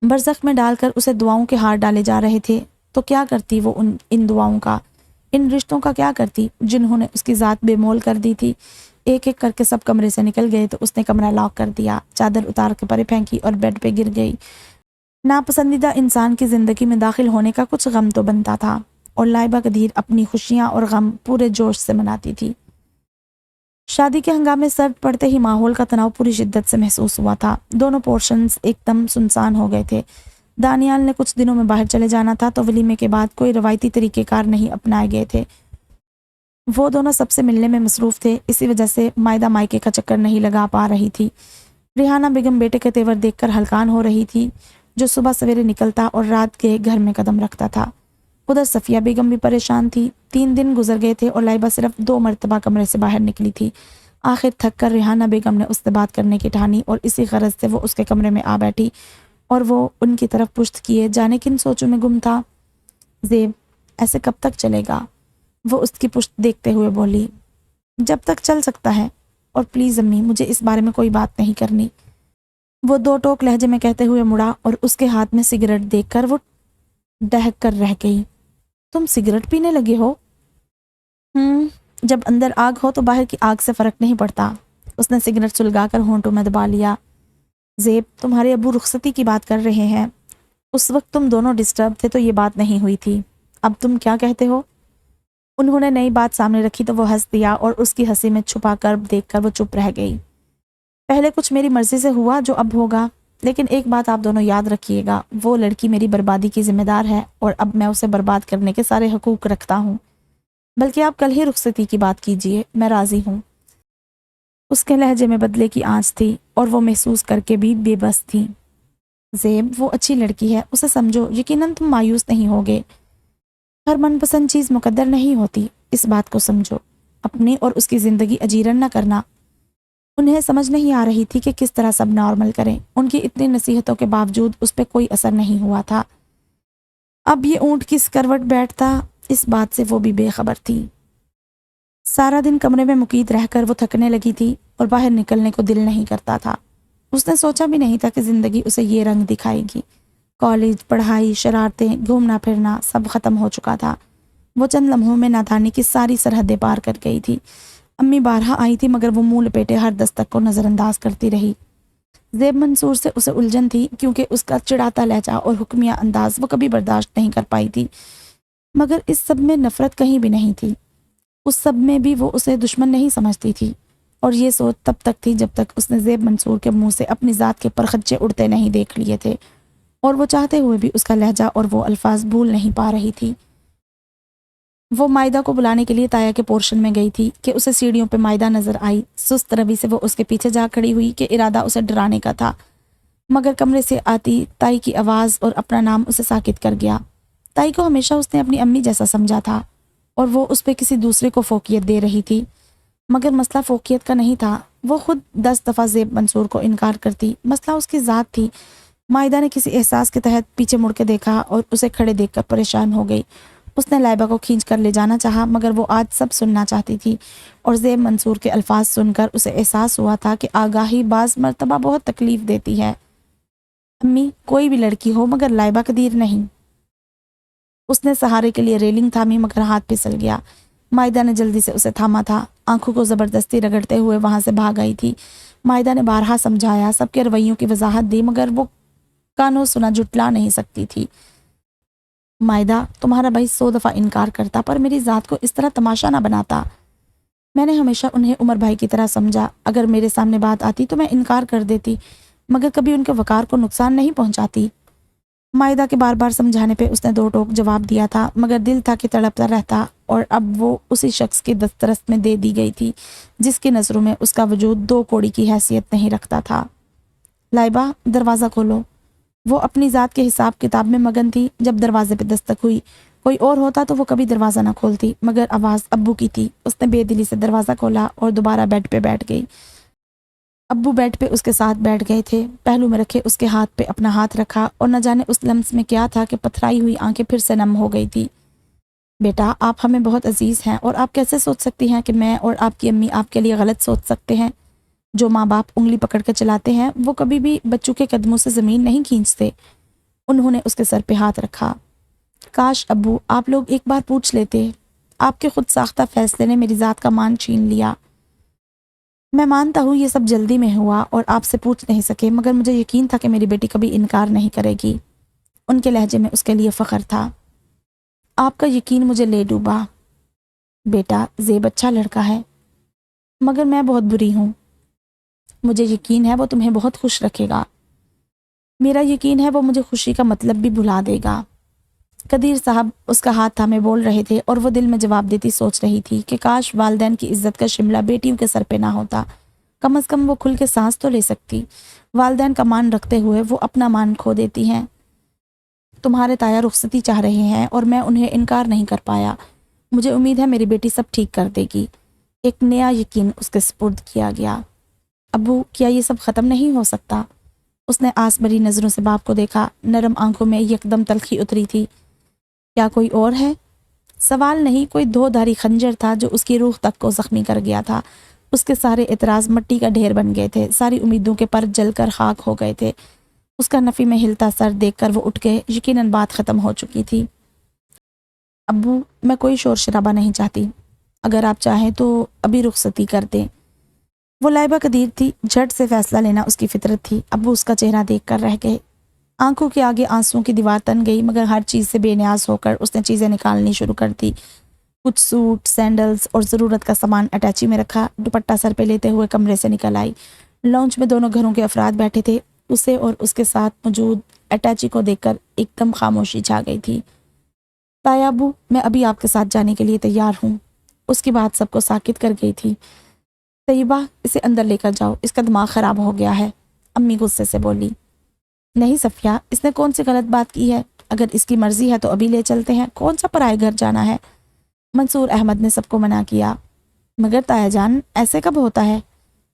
برزخ میں ڈال کر اسے دعاؤں کے ہار ڈالے جا رہے تھے، تو کیا کرتی وہ ان دعاؤں کا، ان رشتوں کا کیا کرتی جنہوں نے اس کی ذات بے مول کر دی تھی؟ ایک ایک کر کے سب کمرے سے نکل گئے تو اس نے کمرہ لاک کر دیا، چادر اتار کے پرے پھینکی اور بیڈ پہ گر گئی۔ ناپسندیدہ انسان کی زندگی میں داخل ہونے کا کچھ غم تو بنتا تھا، اور لائبہ قدیر اپنی خوشیاں اور غم پورے جوش سے مناتی تھی۔ شادی کے ہنگامے سرد پڑتے ہی ماحول کا تناؤ پوری شدت سے محسوس ہوا تھا۔ دونوں پورشنز ایک دم سنسان ہو گئے تھے۔ دانیال نے کچھ دنوں میں باہر چلے جانا تھا تو ولیمے کے بعد کوئی روایتی طریقہ کار نہیں اپنائے گئے تھے۔ وہ دونوں سب سے ملنے میں مصروف تھے، اسی وجہ سے مائدہ مائکے کا چکر نہیں لگا پا رہی تھی۔ ریحانہ بیگم بیٹے کے تیور دیکھ کر ہلکان ہو رہی تھی، جو صبح سویرے نکلتا اور رات کے گھر میں قدم رکھتا تھا۔ ادھر صفیہ بیگم بھی پریشان تھی۔ 3 دن گزر گئے تھے اور لائبہ صرف 2 مرتبہ کمرے سے باہر نکلی تھی۔ آخر تھک کر ریحانہ بیگم نے اس سے بات کرنے کی ٹھانی اور اسی غرض سے وہ اس کے کمرے میں آ بیٹھی، اور وہ ان کی طرف پشت کیے جانے کن سوچوں میں گم تھا۔ زیب، ایسے کب تک چلے گا؟ وہ اس کی پشت دیکھتے ہوئے بولی۔ جب تک چل سکتا ہے، اور پلیز امی مجھے اس بارے میں کوئی بات نہیں کرنی۔ وہ 2 ٹوک لہجے میں کہتے ہوئے مڑا اور اس کے ہاتھ میں سگریٹ دیکھ کر وہ دہک کر رہ گئی۔ تم سگریٹ پینے لگے ہو؟ جب اندر آگ ہو تو باہر کی آگ سے فرق نہیں پڑتا۔ اس نے سگریٹ سلگا کر ہونٹوں میں دبا لیا۔ زیب، تمہارے ابو رخصتی کی بات کر رہے ہیں۔ اس وقت تم دونوں ڈسٹرب تھے تو یہ بات نہیں ہوئی تھی۔ اب تم کیا کہتے ہو؟ انہوں نے نئی بات سامنے رکھی تو وہ ہنس دیا اور اس کی ہنسی میں چھپا کرب دیکھ کر وہ چپ رہ گئی۔ پہلے کچھ میری مرضی سے ہوا جو اب ہوگا، لیکن ایک بات آپ دونوں یاد رکھیے گا، وہ لڑکی میری بربادی کی ذمہ دار ہے اور اب میں اسے برباد کرنے کے سارے حقوق رکھتا ہوں۔ بلکہ آپ کل ہی رخصتی کی بات کیجئے، میں راضی ہوں۔ اس کے لہجے میں بدلے کی آنچ تھی اور وہ محسوس کر کے بھی بے بس تھی۔ زیب، وہ اچھی لڑکی ہے، اسے سمجھو، یقیناً تم مایوس نہیں ہوگے۔ ہر من پسند چیز مقدر نہیں ہوتی، اس بات کو سمجھو۔ اپنی اور اس کی زندگی اجیرن نہ کرنا۔ انہیں سمجھ نہیں آ رہی تھی کہ کس طرح سب نارمل کریں۔ ان کی اتنی نصیحتوں کے باوجود اس پہ کوئی اثر نہیں ہوا تھا۔ اب یہ اونٹ کس کروٹ بیٹھتا، اس بات سے وہ بھی بے خبر تھی۔ سارا دن کمرے میں مقید رہ کر وہ تھکنے لگی تھی اور باہر نکلنے کو دل نہیں کرتا تھا۔ اس نے سوچا بھی نہیں تھا کہ زندگی اسے یہ رنگ دکھائے گی۔ کالج، پڑھائی، شرارتیں، گھومنا پھرنا سب ختم ہو چکا تھا۔ وہ چند لمحوں میں نادانی کی ساری سرحدیں پار کر گئی تھی۔ امی بارہا آئی تھی مگر وہ منہ لپیٹے ہر دستک کو نظر انداز کرتی رہی۔ زیب منصور سے اسے الجھن تھی کیونکہ اس کا چڑھاتا لہجہ اور حکمیہ انداز وہ کبھی برداشت نہیں کر پائی تھی، مگر اس سب میں نفرت کہیں بھی نہیں تھی۔ اس سب میں بھی وہ اسے دشمن نہیں سمجھتی تھی، اور یہ سوچ تب تک تھی جب تک اس نے زیب منصور کے منہ سے اپنی ذات کے پرخچے اڑتے نہیں دیکھ لیے تھے، اور وہ چاہتے ہوئے بھی اس کا لہجہ اور وہ الفاظ بھول نہیں پا رہی تھی۔ وہ مائدہ کو بلانے کے لیے تایا کے پورشن میں گئی تھی کہ اسے سیڑھیوں پہ مائدہ نظر آئی۔ سست روی سے وہ اس کے پیچھے جا کھڑی ہوئی کہ ارادہ اسے ڈرانے کا تھا، مگر کمرے سے آتی تائی کی آواز اور اپنا نام اسے ساکت کر گیا۔ تائی کو ہمیشہ اس نے اپنی امی جیسا سمجھا تھا اور وہ اس پہ کسی دوسرے کو فوقیت دے رہی تھی، مگر مسئلہ فوقیت کا نہیں تھا۔ وہ خود 10 دفعہ زیب منصور کو انکار کرتی، مسئلہ اس کی ذات تھی۔ مائدہ نے کسی احساس کے تحت پیچھے مڑ کے دیکھا اور اسے کھڑے دیکھ کر پریشان ہو گئی۔ اس نے لائبہ کو کھینچ کر لے جانا چاہا، مگر وہ آج سب سننا چاہتی تھی، اور زیب منصور کے الفاظ سن کر اسے احساس ہوا تھا کہ آگاہی بعض مرتبہ بہت تکلیف دیتی ہے۔ امی، کوئی بھی لڑکی ہو مگر لائبہ قدیر نہیں۔ اس نے سہارے کے لیے ریلنگ تھامی مگر ہاتھ پھسل گیا۔ مائدہ نے جلدی سے اسے تھاما تھا، آنکھوں کو زبردستی رگڑتے ہوئے وہاں سے بھاگ آئی تھی۔ مائدہ نے بارہا سمجھایا، سب کے رویوں کی وضاحت دی، مگر وہ کانوں سنا جھٹلا نہیں سکتی تھی۔ مائدہ، تمہارا بھائی 100 دفعہ انکار کرتا پر میری ذات کو اس طرح تماشا نہ بناتا۔ میں نے ہمیشہ انہیں عمر بھائی کی طرح سمجھا، اگر میرے سامنے بات آتی تو میں انکار کر دیتی، مگر کبھی ان کے وقار کو نقصان نہیں پہنچاتی۔ مائدہ کے بار بار سمجھانے پہ اس نے 2 ٹوک جواب دیا تھا، مگر دل تھا کہ تڑپتا رہتا، اور اب وہ اسی شخص کی دسترس میں دے دی گئی تھی جس کی نظروں میں اس کا وجود 2 کوڑی کی حیثیت نہیں رکھتا تھا۔ لائبہ، دروازہ کھولو۔ وہ اپنی ذات کے حساب کتاب میں مگن تھی۔ جب دروازے پہ دستک ہوئی، کوئی اور ہوتا تو وہ کبھی دروازہ نہ کھولتی، مگر آواز ابو کی تھی۔ اس نے بے دلی سے دروازہ کھولا اور دوبارہ بیڈ پہ بیٹھ گئی۔ ابو بیڈ پہ اس کے ساتھ بیٹھ گئے تھے، پہلو میں رکھے اس کے ہاتھ پہ اپنا ہاتھ رکھا، اور نہ جانے اس لمس میں کیا تھا کہ پتھرائی ہوئی آنکھیں پھر سے نم ہو گئی تھی۔ بیٹا، آپ ہمیں بہت عزیز ہیں، اور آپ کیسے سوچ سکتی ہیں کہ میں اور آپ کی امی آپ کے لیے غلط سوچ سکتے ہیں؟ جو ماں باپ انگلی پکڑ کے چلاتے ہیں وہ کبھی بھی بچوں کے قدموں سے زمین نہیں کھینچتے۔ انہوں نے اس کے سر پہ ہاتھ رکھا۔ کاش ابو آپ لوگ ایک بار پوچھ لیتے، آپ کے خود ساختہ فیصلے نے میری ذات کا مان چھین لیا۔ میں مانتا ہوں یہ سب جلدی میں ہوا اور آپ سے پوچھ نہیں سکے، مگر مجھے یقین تھا کہ میری بیٹی کبھی انکار نہیں کرے گی۔ ان کے لہجے میں اس کے لیے فخر تھا۔ آپ کا یقین مجھے لے ڈوبا۔ بیٹا، زیب اچھا لڑکا ہے، مگر میں بہت بری ہوں۔ مجھے یقین ہے وہ تمہیں بہت خوش رکھے گا۔ میرا یقین ہے وہ مجھے خوشی کا مطلب بھی بھلا دے گا۔ قدیر صاحب اس کا ہاتھ تھامے بول رہے تھے، اور وہ دل میں جواب دیتی سوچ رہی تھی کہ کاش والدین کی عزت کا شملہ بیٹیوں کے سر پہ نہ ہوتا، کم از کم وہ کھل کے سانس تو لے سکتی۔ والدین کا مان رکھتے ہوئے وہ اپنا مان کھو دیتی ہیں۔ تمہارے تایا رخصتی چاہ رہے ہیں اور میں انہیں انکار نہیں کر پایا۔ مجھے امید ہے میری بیٹی سب ٹھیک کر دے گی۔ ایک نیا یقین اس کے سپرد کیا گیا۔ ابو، کیا یہ سب ختم نہیں ہو سکتا؟ اس نے آس بھری نظروں سے باپ کو دیکھا، نرم آنکھوں میں یکدم تلخی اتری تھی۔ کیا کوئی اور ہے؟ سوال نہیں، کوئی دھاری خنجر تھا جو اس کی روح تک کو زخمی کر گیا تھا۔ اس کے سارے اعتراض مٹی کا ڈھیر بن گئے تھے، ساری امیدوں کے پر جل کر خاک ہو گئے تھے۔ اس کا نفی میں ہلتا سر دیکھ کر وہ اٹھ گئے، یقیناً بات ختم ہو چکی تھی۔ ابو، میں کوئی شور شرابہ نہیں چاہتی، اگر آپ چاہیں تو ابھی رخصتی کر دیں۔ وہ لائبہ قدیر تھی، جھٹ سے فیصلہ لینا اس کی فطرت تھی۔ ابو اس کا چہرہ دیکھ کر رہ گئے۔ آنکھوں کے آگے آنسوں کی دیوار تن گئی، مگر ہر چیز سے بے نیاز ہو کر اس نے چیزیں نکالنی شروع کر دی۔ کچھ سوٹ، سینڈلز اور ضرورت کا سامان اٹیچی میں رکھا، دوپٹہ سر پہ لیتے ہوئے کمرے سے نکل آئی۔ لانچ میں دونوں گھروں کے افراد بیٹھے تھے۔ اسے اور اس کے ساتھ موجود اٹیچی کو دیکھ کر ایک دم خاموشی چھا گئی تھی۔ تایا ابو، میں ابھی آپ کے ساتھ جانے کے لیے تیار ہوں۔ اس کی بات سب کو ساکت کر گئی تھی۔ طیبہ، اسے اندر لے کر جاؤ، اس کا دماغ خراب ہو گیا ہے، امی غصے سے بولی۔ نہیں صفیہ، اس نے کون سی غلط بات کی ہے؟ اگر اس کی مرضی ہے تو ابھی لے چلتے ہیں، کون سا پرائے گھر جانا ہے؟ منصور احمد نے سب کو منع کیا۔ مگر تایا جان، ایسے کب ہوتا ہے؟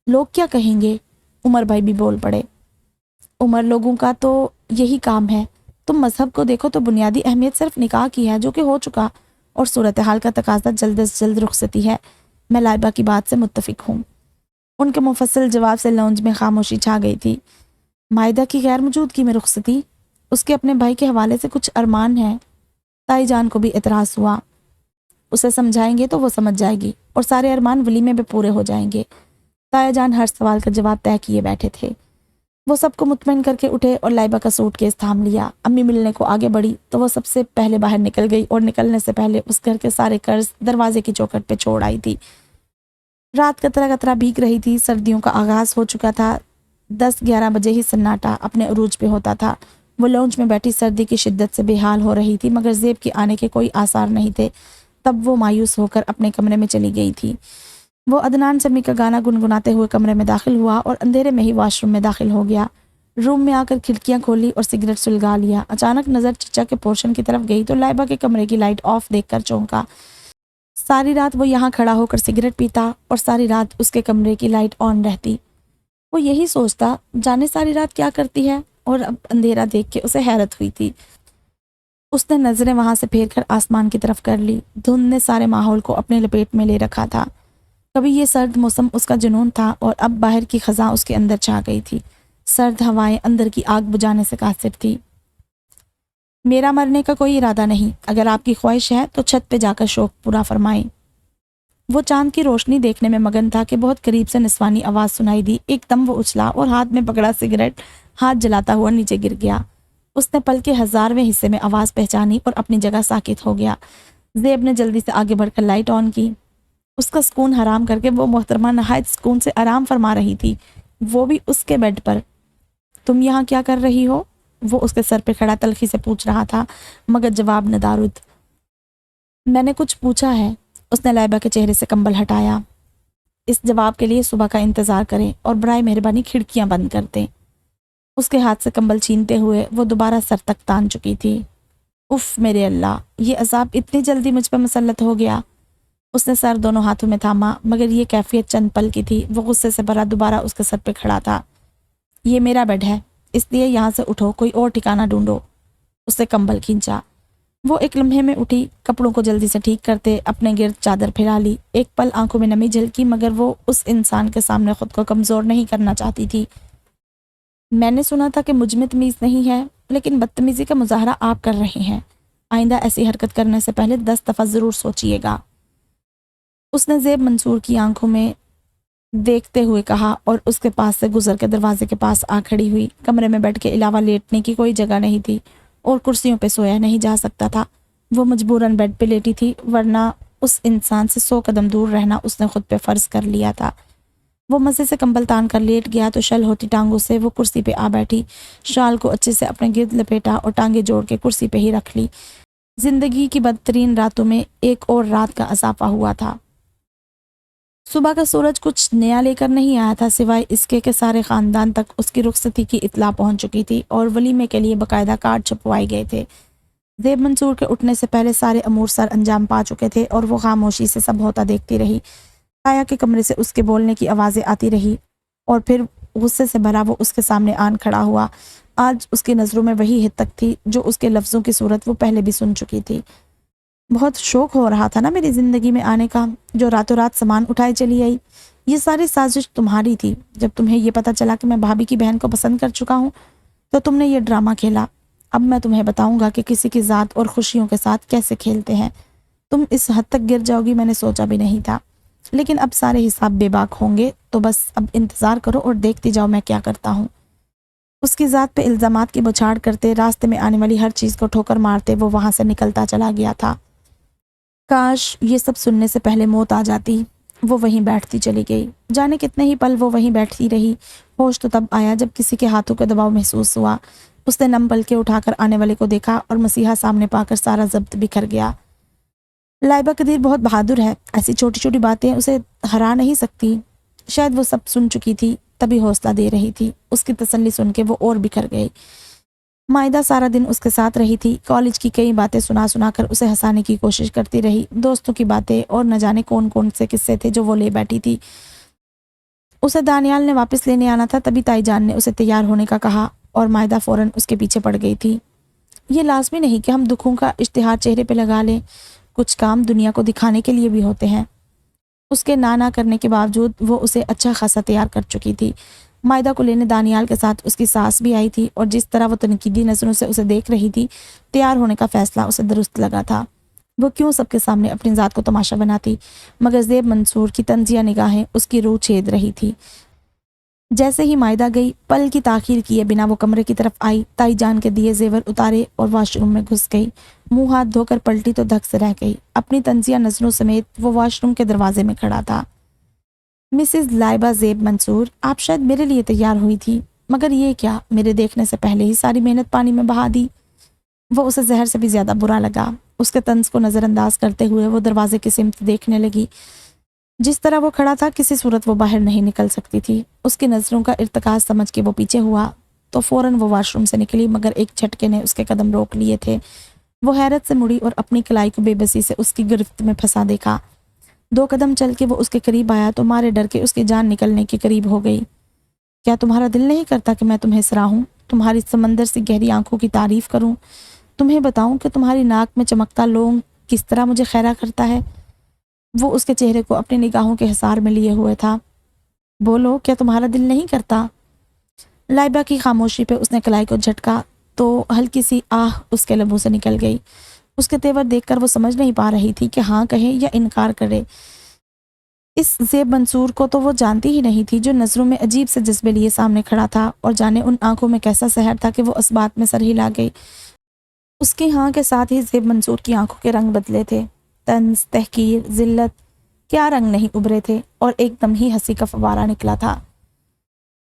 لوگ کیا کہیں گے؟ عمر بھائی بھی بول پڑے۔ عمر لوگوں کا تو یہی کام ہے۔ تم مذہب کو دیکھو تو بنیادی اہمیت صرف نکاح کی ہے، جو کہ ہو چکا، اور صورتحال کا تقاضا جلد از جلد رخصتی ہے۔ میں لائبہ کی بات سے متفق ہوں۔ ان کے مفصل جواب سے لونج میں خاموشی چھا گئی تھی۔ مائدہ کی غیر موجودگی میں رخصتی؟ اس کے اپنے بھائی کے حوالے سے کچھ ارمان ہیں۔ تائی جان کو بھی اعتراض ہوا، اسے سمجھائیں گے تو وہ سمجھ جائے گی اور سارے ارمان ولیمے میں پورے ہو جائیں گے۔ تائی جان ہر سوال کا جواب طے کیے بیٹھے تھے۔ وہ سب کو مطمئن کر کے اٹھے اور لائبہ کا سوٹ کیس تھام لیا۔ امی ملنے کو آگے بڑھی تو وہ سب سے پہلے باہر نکل گئی اور نکلنے سے پہلے اس گھر کے سارے قرض دروازے کی چوکھٹ پہ چھوڑ آئی تھی۔ رات قطرہ قطرہ بھیگ رہی تھی، سردیوں کا آغاز ہو چکا تھا۔ 10-11 بجے ہی سناٹا اپنے عروج پہ ہوتا تھا۔ وہ لونج میں بیٹھی سردی کی شدت سے بے حال ہو رہی تھی، مگر زیب کے آنے کے کوئی آثار نہیں تھے۔ تب وہ مایوس ہو کر اپنے کمرے میں چلی گئی تھی۔ وہ عدنان سمیع کا گانا گنگناتے ہوئے کمرے میں داخل ہوا اور اندھیرے میں ہی واش روم میں داخل ہو گیا۔ روم میں آ کر کھڑکیاں کھولی اور سگریٹ سلگا لیا۔ اچانک نظر چچا کے پورشن کی طرف گئی تو لائبہ کے کمرے کی لائٹ آف دیکھ کر چونکا۔ ساری رات وہ یہاں کھڑا ہو کر سگریٹ پیتا اور ساری رات اس کے کمرے کی لائٹ آن رہتی۔ وہ یہی سوچتا، جانے ساری رات کیا کرتی ہے، اور اب اندھیرا دیکھ کے اسے حیرت ہوئی تھی۔ اس نے نظریں وہاں سے پھیر کر آسمان کی طرف کر لی۔ دھند نے سارے ماحول کو اپنے لپیٹ میں لے رکھا تھا۔ کبھی یہ سرد موسم اس کا جنون تھا اور اب باہر کی خزاں اس کے اندر چھا گئی تھی۔ سرد ہوائیں اندر کی آگ بجھانے سے قاصر تھی۔ میرا مرنے کا کوئی ارادہ نہیں، اگر آپ کی خواہش ہے تو چھت پہ جا کر شوق پورا فرمائیں۔ وہ چاند کی روشنی دیکھنے میں مگن تھا کہ بہت قریب سے نسوانی آواز سنائی دی۔ ایک دم وہ اچھلا اور ہاتھ میں پکڑا سگریٹ ہاتھ جلاتا ہوا نیچے گر گیا۔ اس نے پل کے 1000ویں حصے میں آواز پہچانی اور اپنی جگہ ساکت ہو گیا۔ زیب نے جلدی سے آگے بڑھ کر لائٹ آن کی۔ اس کا سکون حرام کر کے وہ محترمہ نہایت سکون سے آرام فرما رہی تھی، وہ بھی اس کے بیڈ پر۔ تم یہاں کیا کر رہی ہو؟ وہ اس کے سر پہ کھڑا تلخی سے پوچھ رہا تھا، مگر جواب ندارد۔ میں نے کچھ پوچھا ہے؟ اس نے لائبہ کے چہرے سے کمبل ہٹایا۔ اس جواب کے لیے صبح کا انتظار کریں اور برائے مہربانی کھڑکیاں بند کر دیں۔ اس کے ہاتھ سے کمبل چھینتے ہوئے وہ دوبارہ سر تک تان چکی تھی۔ اف میرے اللہ، یہ عذاب اتنی جلدی مجھ پہ مسلط ہو گیا۔ اس نے سر دونوں ہاتھوں میں تھاما، مگر یہ کیفیت چند پل کی تھی۔ وہ غصے سے بھرا دوبارہ اس کے سر پہ کھڑا تھا۔ یہ میرا بیڈ ہے، اس لیے یہاں سے اٹھو، کوئی اور ٹھکانہ ڈھونڈو۔ اس نے کمبل کھینچا۔ وہ ایک لمحے میں اٹھی، کپڑوں کو جلدی سے ٹھیک کرتے اپنے گرد چادر پھیلا لی۔ ایک پل آنکھوں میں نمی جھلکی، مگر وہ اس انسان کے سامنے خود کو کمزور نہیں کرنا چاہتی تھی۔ میں نے سنا تھا کہ مجھ میں تمیز نہیں ہے، لیکن بدتمیزی کا مظاہرہ آپ کر رہے ہیں۔ آئندہ ایسی حرکت کرنے سے پہلے 10 دفعہ ضرور سوچئے گا۔ اس نے زیب منصور کی آنکھوں میں دیکھتے ہوئے کہا اور اس کے پاس سے گزر کے دروازے کے پاس آ کھڑی ہوئی۔ کمرے میں بیٹھ کے علاوہ لیٹنے کی کوئی جگہ نہیں تھی اور کرسیوں پہ سویا نہیں جا سکتا تھا۔ وہ مجبوراً بیڈ پہ لیٹی تھی، ورنہ اس انسان سے 100 قدم دور رہنا اس نے خود پہ فرض کر لیا تھا۔ وہ مزے سے کمبل تان کر لیٹ گیا تو شل ہوتی ٹانگوں سے وہ کرسی پہ آ بیٹھی، شال کو اچھے سے اپنے گرد لپیٹا اور ٹانگیں جوڑ کے کرسی پہ ہی رکھ لی۔ زندگی کی بدترین راتوں میں ایک اور رات کا اضافہ ہوا تھا۔ صبح کا سورج کچھ نیا لے کر نہیں آیا تھا، سوائے اس کے کہ سارے خاندان تک اس کی رخصتی کی اطلاع پہنچ چکی تھی اور ولیمے کے لیے باقاعدہ کارڈ چھپوائے گئے تھے۔ زیب منصور کے اٹھنے سے پہلے سارے امور سر انجام پا چکے تھے اور وہ خاموشی سے سب ہوتا دیکھتی رہی۔ آیا کے کمرے سے اس کے بولنے کی آوازیں آتی رہی اور پھر غصے سے بھرا وہ اس کے سامنے آن کھڑا ہوا۔ آج اس کی نظروں میں وہی حدت تھی جو اس کے لفظوں کی صورت وہ پہلے بھی سن چکی تھی۔ بہت شوق ہو رہا تھا نا میری زندگی میں آنے کا، جو راتوں رات سامان اٹھائے چلی آئی۔ یہ ساری سازش تمہاری تھی۔ جب تمہیں یہ پتہ چلا کہ میں بھابھی کی بہن کو پسند کر چکا ہوں تو تم نے یہ ڈرامہ کھیلا۔ اب میں تمہیں بتاؤں گا کہ کسی کی ذات اور خوشیوں کے ساتھ کیسے کھیلتے ہیں۔ تم اس حد تک گر جاؤ گی میں نے سوچا بھی نہیں تھا، لیکن اب سارے حساب بے باک ہوں گے، تو بس اب انتظار کرو اور دیکھتی جاؤ میں کیا کرتا ہوں۔ اس کی ذات پہ الزامات کی بچھاڑ کرتے، راستے میں آنے والی ہر چیز کو ٹھوکر مارتے وہ وہاں سے نکلتا چلا گیا تھا۔ کاش یہ سب سننے سے پہلے موت آ جاتی۔ وہ وہیں بیٹھتی چلی گئی۔ جانے کتنے ہی پل وہ وہیں بیٹھتی رہی۔ ہوش تو تب آیا جب کسی کے ہاتھوں کا دباؤ محسوس ہوا۔ اس نے نم پلکیں اٹھا کر آنے والے کو دیکھا اور مسیحا سامنے پا کر سارا ضبط بکھر گیا۔ لائبہ قدیر بہت بہادر ہے، ایسی چھوٹی چھوٹی باتیں اسے ہرا نہیں سکتی۔ شاید وہ سب سن چکی تھی، تبھی حوصلہ دے رہی تھی۔ اس کی تسلی سن کے وہ اور بکھر گئی۔ مائدہ سارا دن اس کے ساتھ رہی تھی، کالج کی کئی باتیں سنا سنا کر اسے ہنسانے کی کوشش کرتی رہی، دوستوں کی باتیں اور نہ جانے کون کون سے قصے تھے جو وہ لے بیٹھی تھی۔ اسے دانیال نے واپس لینے آنا تھا، تبھی تائی جان نے اسے تیار ہونے کا کہا اور مائدہ فوراً اس کے پیچھے پڑ گئی تھی۔ یہ لازمی نہیں کہ ہم دکھوں کا اشتہار چہرے پہ لگا لیں، کچھ کام دنیا کو دکھانے کے لیے بھی ہوتے ہیں۔ اس کے نہ کرنے کے باوجود وہ اسے اچھا خاصا تیار کر چکی تھی۔ مائدہ کو لینے دانیال کے ساتھ اس کی ساس بھی آئی تھی اور جس طرح وہ تنقیدی نظروں سے اسے دیکھ رہی تھی تیار ہونے کا فیصلہ اسے درست لگا تھا۔ وہ کیوں سب کے سامنے اپنی ذات کو تماشا بناتی، مگر زیب منصور کی طنزیہ نگاہیں اس کی روح چھید رہی تھی۔ جیسے ہی مائدہ گئی، پل کی تاخیر کیے بنا وہ کمرے کی طرف آئی، تائی جان کے دیے زیور اتارے اور واش روم میں گھس گئی۔ منہ ہاتھ دھو کر پلٹی تو دھک سے رہ گئی۔ اپنی طنزیہ نظروں سمیت وہ واش روم کے دروازے میں کھڑا تھا۔ مسز لائبہ زیب منصور، آپ شاید میرے لیے تیار ہوئی تھی، مگر یہ کیا، میرے دیکھنے سے پہلے ہی ساری محنت پانی میں بہا دی۔ وہ اسے زہر سے بھی زیادہ برا لگا۔ اس کے طنز کو نظر انداز کرتے ہوئے وہ دروازے کی سمت دیکھنے لگی۔ جس طرح وہ کھڑا تھا کسی صورت وہ باہر نہیں نکل سکتی تھی۔ اس کی نظروں کا ارتکاز سمجھ کے وہ پیچھے ہوا تو فوراً وہ واش روم سے نکلی، مگر ایک جھٹکے نے اس کے قدم روک لیے تھے۔ وہ حیرت سے مڑی اور اپنی کلائی کو بے بسی سے اس کی گرفت میں پھنسا دیکھا۔ 2 قدم چل کے وہ اس کے قریب آیا تو مارے ڈر کے اس کی جان نکلنے کے قریب ہو گئی۔ کیا تمہارا دل نہیں کرتا کہ میں تمہیں سراہوں، تمہاری سمندر سی گہری آنکھوں کی تعریف کروں، تمہیں بتاؤں کہ تمہاری ناک میں چمکتا لونگ کس طرح مجھے خیرہ کرتا ہے؟ وہ اس کے چہرے کو اپنی نگاہوں کے حصار میں لیے ہوئے تھا۔ بولو، کیا تمہارا دل نہیں کرتا؟ لائبہ کی خاموشی پہ اس نے کلائی کو جھٹکا تو ہلکی سی آہ اس کے لبوں سے نکل گئی۔ اس کے تیور دیکھ کر وہ سمجھ نہیں پا رہی تھی کہ ہاں کہے یا انکار کرے۔ اس زیب منصور کو تو وہ جانتی ہی نہیں تھی جو نظروں میں عجیب سے جذبے لیے سامنے کھڑا تھا، اور جانے ان آنکھوں میں کیسا سحر تھا کہ وہ اس بات میں سر ہلا گئی۔ اس کی ہاں کے ساتھ ہی زیب منصور کی آنکھوں کے رنگ بدلے تھے۔ طنز، تحقیر، ذلت، کیا رنگ نہیں ابھرے تھے، اور ایک دم ہی ہنسی کا فوارہ نکلا تھا۔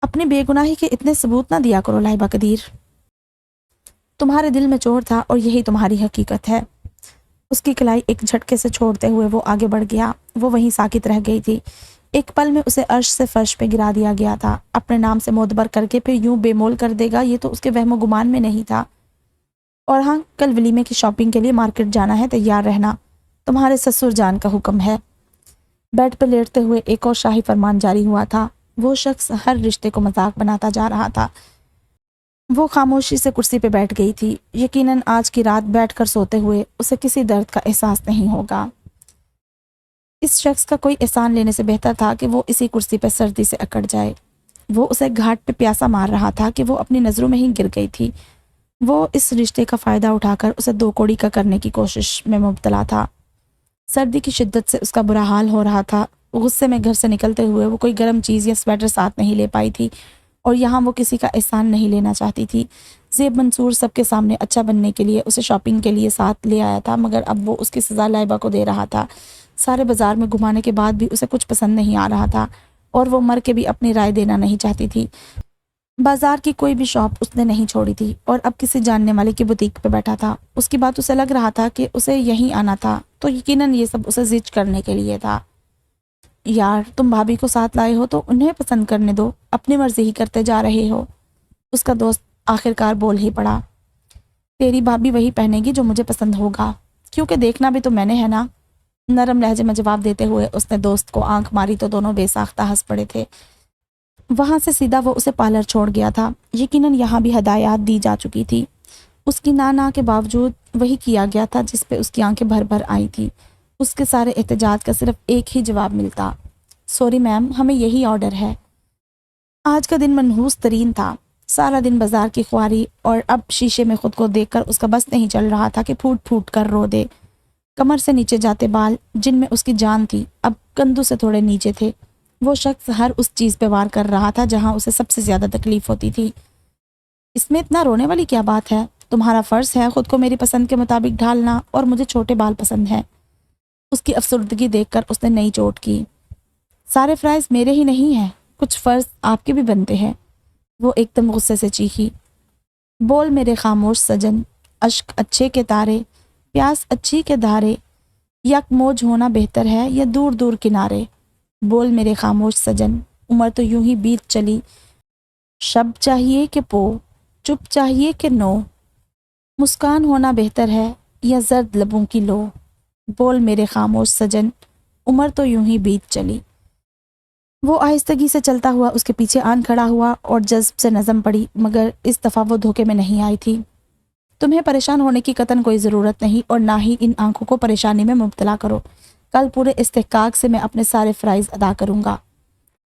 اپنی بے گناہی کے اتنے ثبوت نہ دیا کرو لائبہ قدیر، تمہارے دل میں چور تھا اور یہی تمہاری حقیقت ہے۔ اس کی کلائی ایک جھٹکے سے چھوڑتے ہوئے وہ آگے بڑھ گیا۔ وہ وہیں ساکت رہ گئی تھی۔ ایک پل میں اسے عرش سے فرش پہ گرا دیا گیا تھا۔ اپنے نام سے معتبر کر کے پھر یوں بے مول کر دے گا، یہ تو اس کے وہم و گمان میں نہیں تھا۔ اور ہاں، کل ولیمے کی شاپنگ کے لیے مارکیٹ جانا ہے، تیار رہنا، تمہارے سسر جان کا حکم ہے۔ بیڈ پہ لیٹتے ہوئے ایک اور شاہی فرمان جاری ہوا تھا۔ وہ شخص ہر رشتے کو مذاق بناتا جا رہا تھا۔ وہ خاموشی سے کرسی پہ بیٹھ گئی تھی۔ یقیناً آج کی رات بیٹھ کر سوتے ہوئے اسے کسی درد کا احساس نہیں ہوگا۔ اس شخص کا کوئی احسان لینے سے بہتر تھا کہ وہ اسی کرسی پہ سردی سے اکڑ جائے۔ وہ اسے گھاٹ پہ پیاسا مار رہا تھا کہ وہ اپنی نظروں میں ہی گر گئی تھی۔ وہ اس رشتے کا فائدہ اٹھا کر اسے 2 کوڑی کا کرنے کی کوشش میں مبتلا تھا۔ سردی کی شدت سے اس کا برا حال ہو رہا تھا۔ غصے میں گھر سے نکلتے ہوئے وہ کوئی گرم چیز یا سویٹر ساتھ نہیں لے پائی تھی، اور یہاں وہ کسی کا احسان نہیں لینا چاہتی تھی۔ زیب منصور سب کے سامنے اچھا بننے کے لیے اسے شاپنگ کے لیے ساتھ لے آیا تھا، مگر اب وہ اس کی سزا لائبہ کو دے رہا تھا۔ سارے بازار میں گھمانے کے بعد بھی اسے کچھ پسند نہیں آ رہا تھا، اور وہ مر کے بھی اپنی رائے دینا نہیں چاہتی تھی۔ بازار کی کوئی بھی شاپ اس نے نہیں چھوڑی تھی، اور اب کسی جاننے والے کی بوتیک پہ بیٹھا تھا۔ اس کی بات اسے لگ رہا تھا کہ اسے یہیں آنا تھا، تو یقیناً یہ سب اسے زج کرنے کے لیے تھا۔ یار، تم بھابھی کو ساتھ لائے ہو تو انہیں پسند کرنے دو، اپنی مرضی ہی کرتے جا رہے ہو۔ اس کا دوست آخرکار بول ہی پڑا۔ تیری بھابھی وہی پہنے گی جو مجھے پسند ہوگا، کیونکہ دیکھنا بھی تو میں نے ہے نا۔ نرم لہجے میں جواب دیتے ہوئے اس نے دوست کو آنکھ ماری تو دونوں بے ساختہ ہنس پڑے تھے۔ وہاں سے سیدھا وہ اسے پارلر چھوڑ گیا تھا۔ یقیناً یہاں بھی ہدایات دی جا چکی تھی۔ اس کی نا کے باوجود وہی کیا گیا تھا جس پہ اس کی آنکھیں بھر بھر آئی تھی۔ اس کے سارے احتجاج کا صرف ایک ہی جواب ملتا، سوری میم، ہمیں یہی آرڈر ہے۔ آج کا دن منحوس ترین تھا۔ سارا دن بازار کی خواری، اور اب شیشے میں خود کو دیکھ کر اس کا بس نہیں چل رہا تھا کہ پھوٹ پھوٹ کر رو دے۔ کمر سے نیچے جاتے بال جن میں اس کی جان تھی اب کندھوں سے تھوڑے نیچے تھے۔ وہ شخص ہر اس چیز پہ وار کر رہا تھا جہاں اسے سب سے زیادہ تکلیف ہوتی تھی۔ اس میں اتنا رونے والی کیا بات ہے؟ تمہارا فرض ہے خود کو میری پسند کے مطابق ڈھالنا، اور مجھے چھوٹے بال پسند ہیں۔ اس کی افسردگی دیکھ کر اس نے نئی چوٹ کی۔ سارے فرائض میرے ہی نہیں ہیں، کچھ فرض آپ کے بھی بنتے ہیں۔ وہ ایک دم غصے سے چیخی۔ بول میرے خاموش سجن، اشک اچھے کے تارے، پیاس اچھی کے دھارے، یک موج ہونا بہتر ہے یا دور دور کنارے۔ بول میرے خاموش سجن، عمر تو یوں ہی بیت چلی، شب چاہیے کہ پو، چپ چاہیے کہ نو، مسکان ہونا بہتر ہے یا زرد لبوں کی لو۔ بول میرے خاموش سجن، عمر تو یوں ہی بیت چلی۔ وہ آہستگی سے چلتا ہوا اس کے پیچھے آن کھڑا ہوا اور جذب سے نظم پڑی، مگر اس دفعہ وہ دھوکے میں نہیں آئی تھی۔ تمہیں پریشان ہونے کی قطعاً کوئی ضرورت نہیں، اور نہ ہی ان آنکھوں کو پریشانی میں مبتلا کرو۔ کل پورے استحقاق سے میں اپنے سارے فرائض ادا کروں گا۔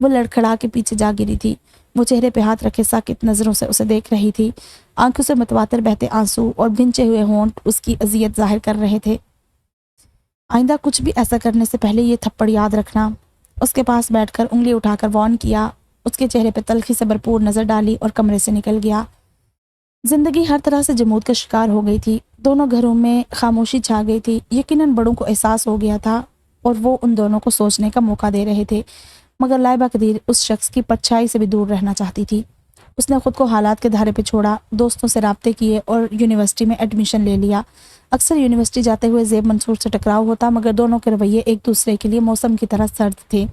وہ لڑکھڑا کے پیچھے جا گری تھی۔ وہ چہرے پہ ہاتھ رکھے ساکت نظروں سے اسے دیکھ رہی تھی۔ آنکھوں سے متواتر بہتے آنسو اور بھنچے ہوئے ہونٹ اس کی اذیت ظاہر کر رہے تھے۔ آئندہ کچھ بھی ایسا کرنے سے پہلے یہ تھپڑ یاد رکھنا۔ اس کے پاس بیٹھ کر انگلی اٹھا کر وارن کیا۔ اس کے چہرے پہ تلخی سے بھرپور نظر ڈالی اور کمرے سے نکل گیا۔ زندگی ہر طرح سے جمود کا شکار ہو گئی تھی۔ دونوں گھروں میں خاموشی چھا گئی تھی۔ یقیناً بڑوں کو احساس ہو گیا تھا اور وہ ان دونوں کو سوچنے کا موقع دے رہے تھے، مگر لائبہ قدیر اس شخص کی پرچھائی سے بھی دور رہنا چاہتی تھی۔ اس نے خود کو حالات کے دھارے پہ چھوڑا، دوستوں سے رابطے کیے اور یونیورسٹی میں ایڈمیشن لے لیا۔ اکثر یونیورسٹی جاتے ہوئے زیب منصور سے ٹکراؤ ہوتا، مگر دونوں کے رویے ایک دوسرے کے لیے موسم کی طرح سرد تھے۔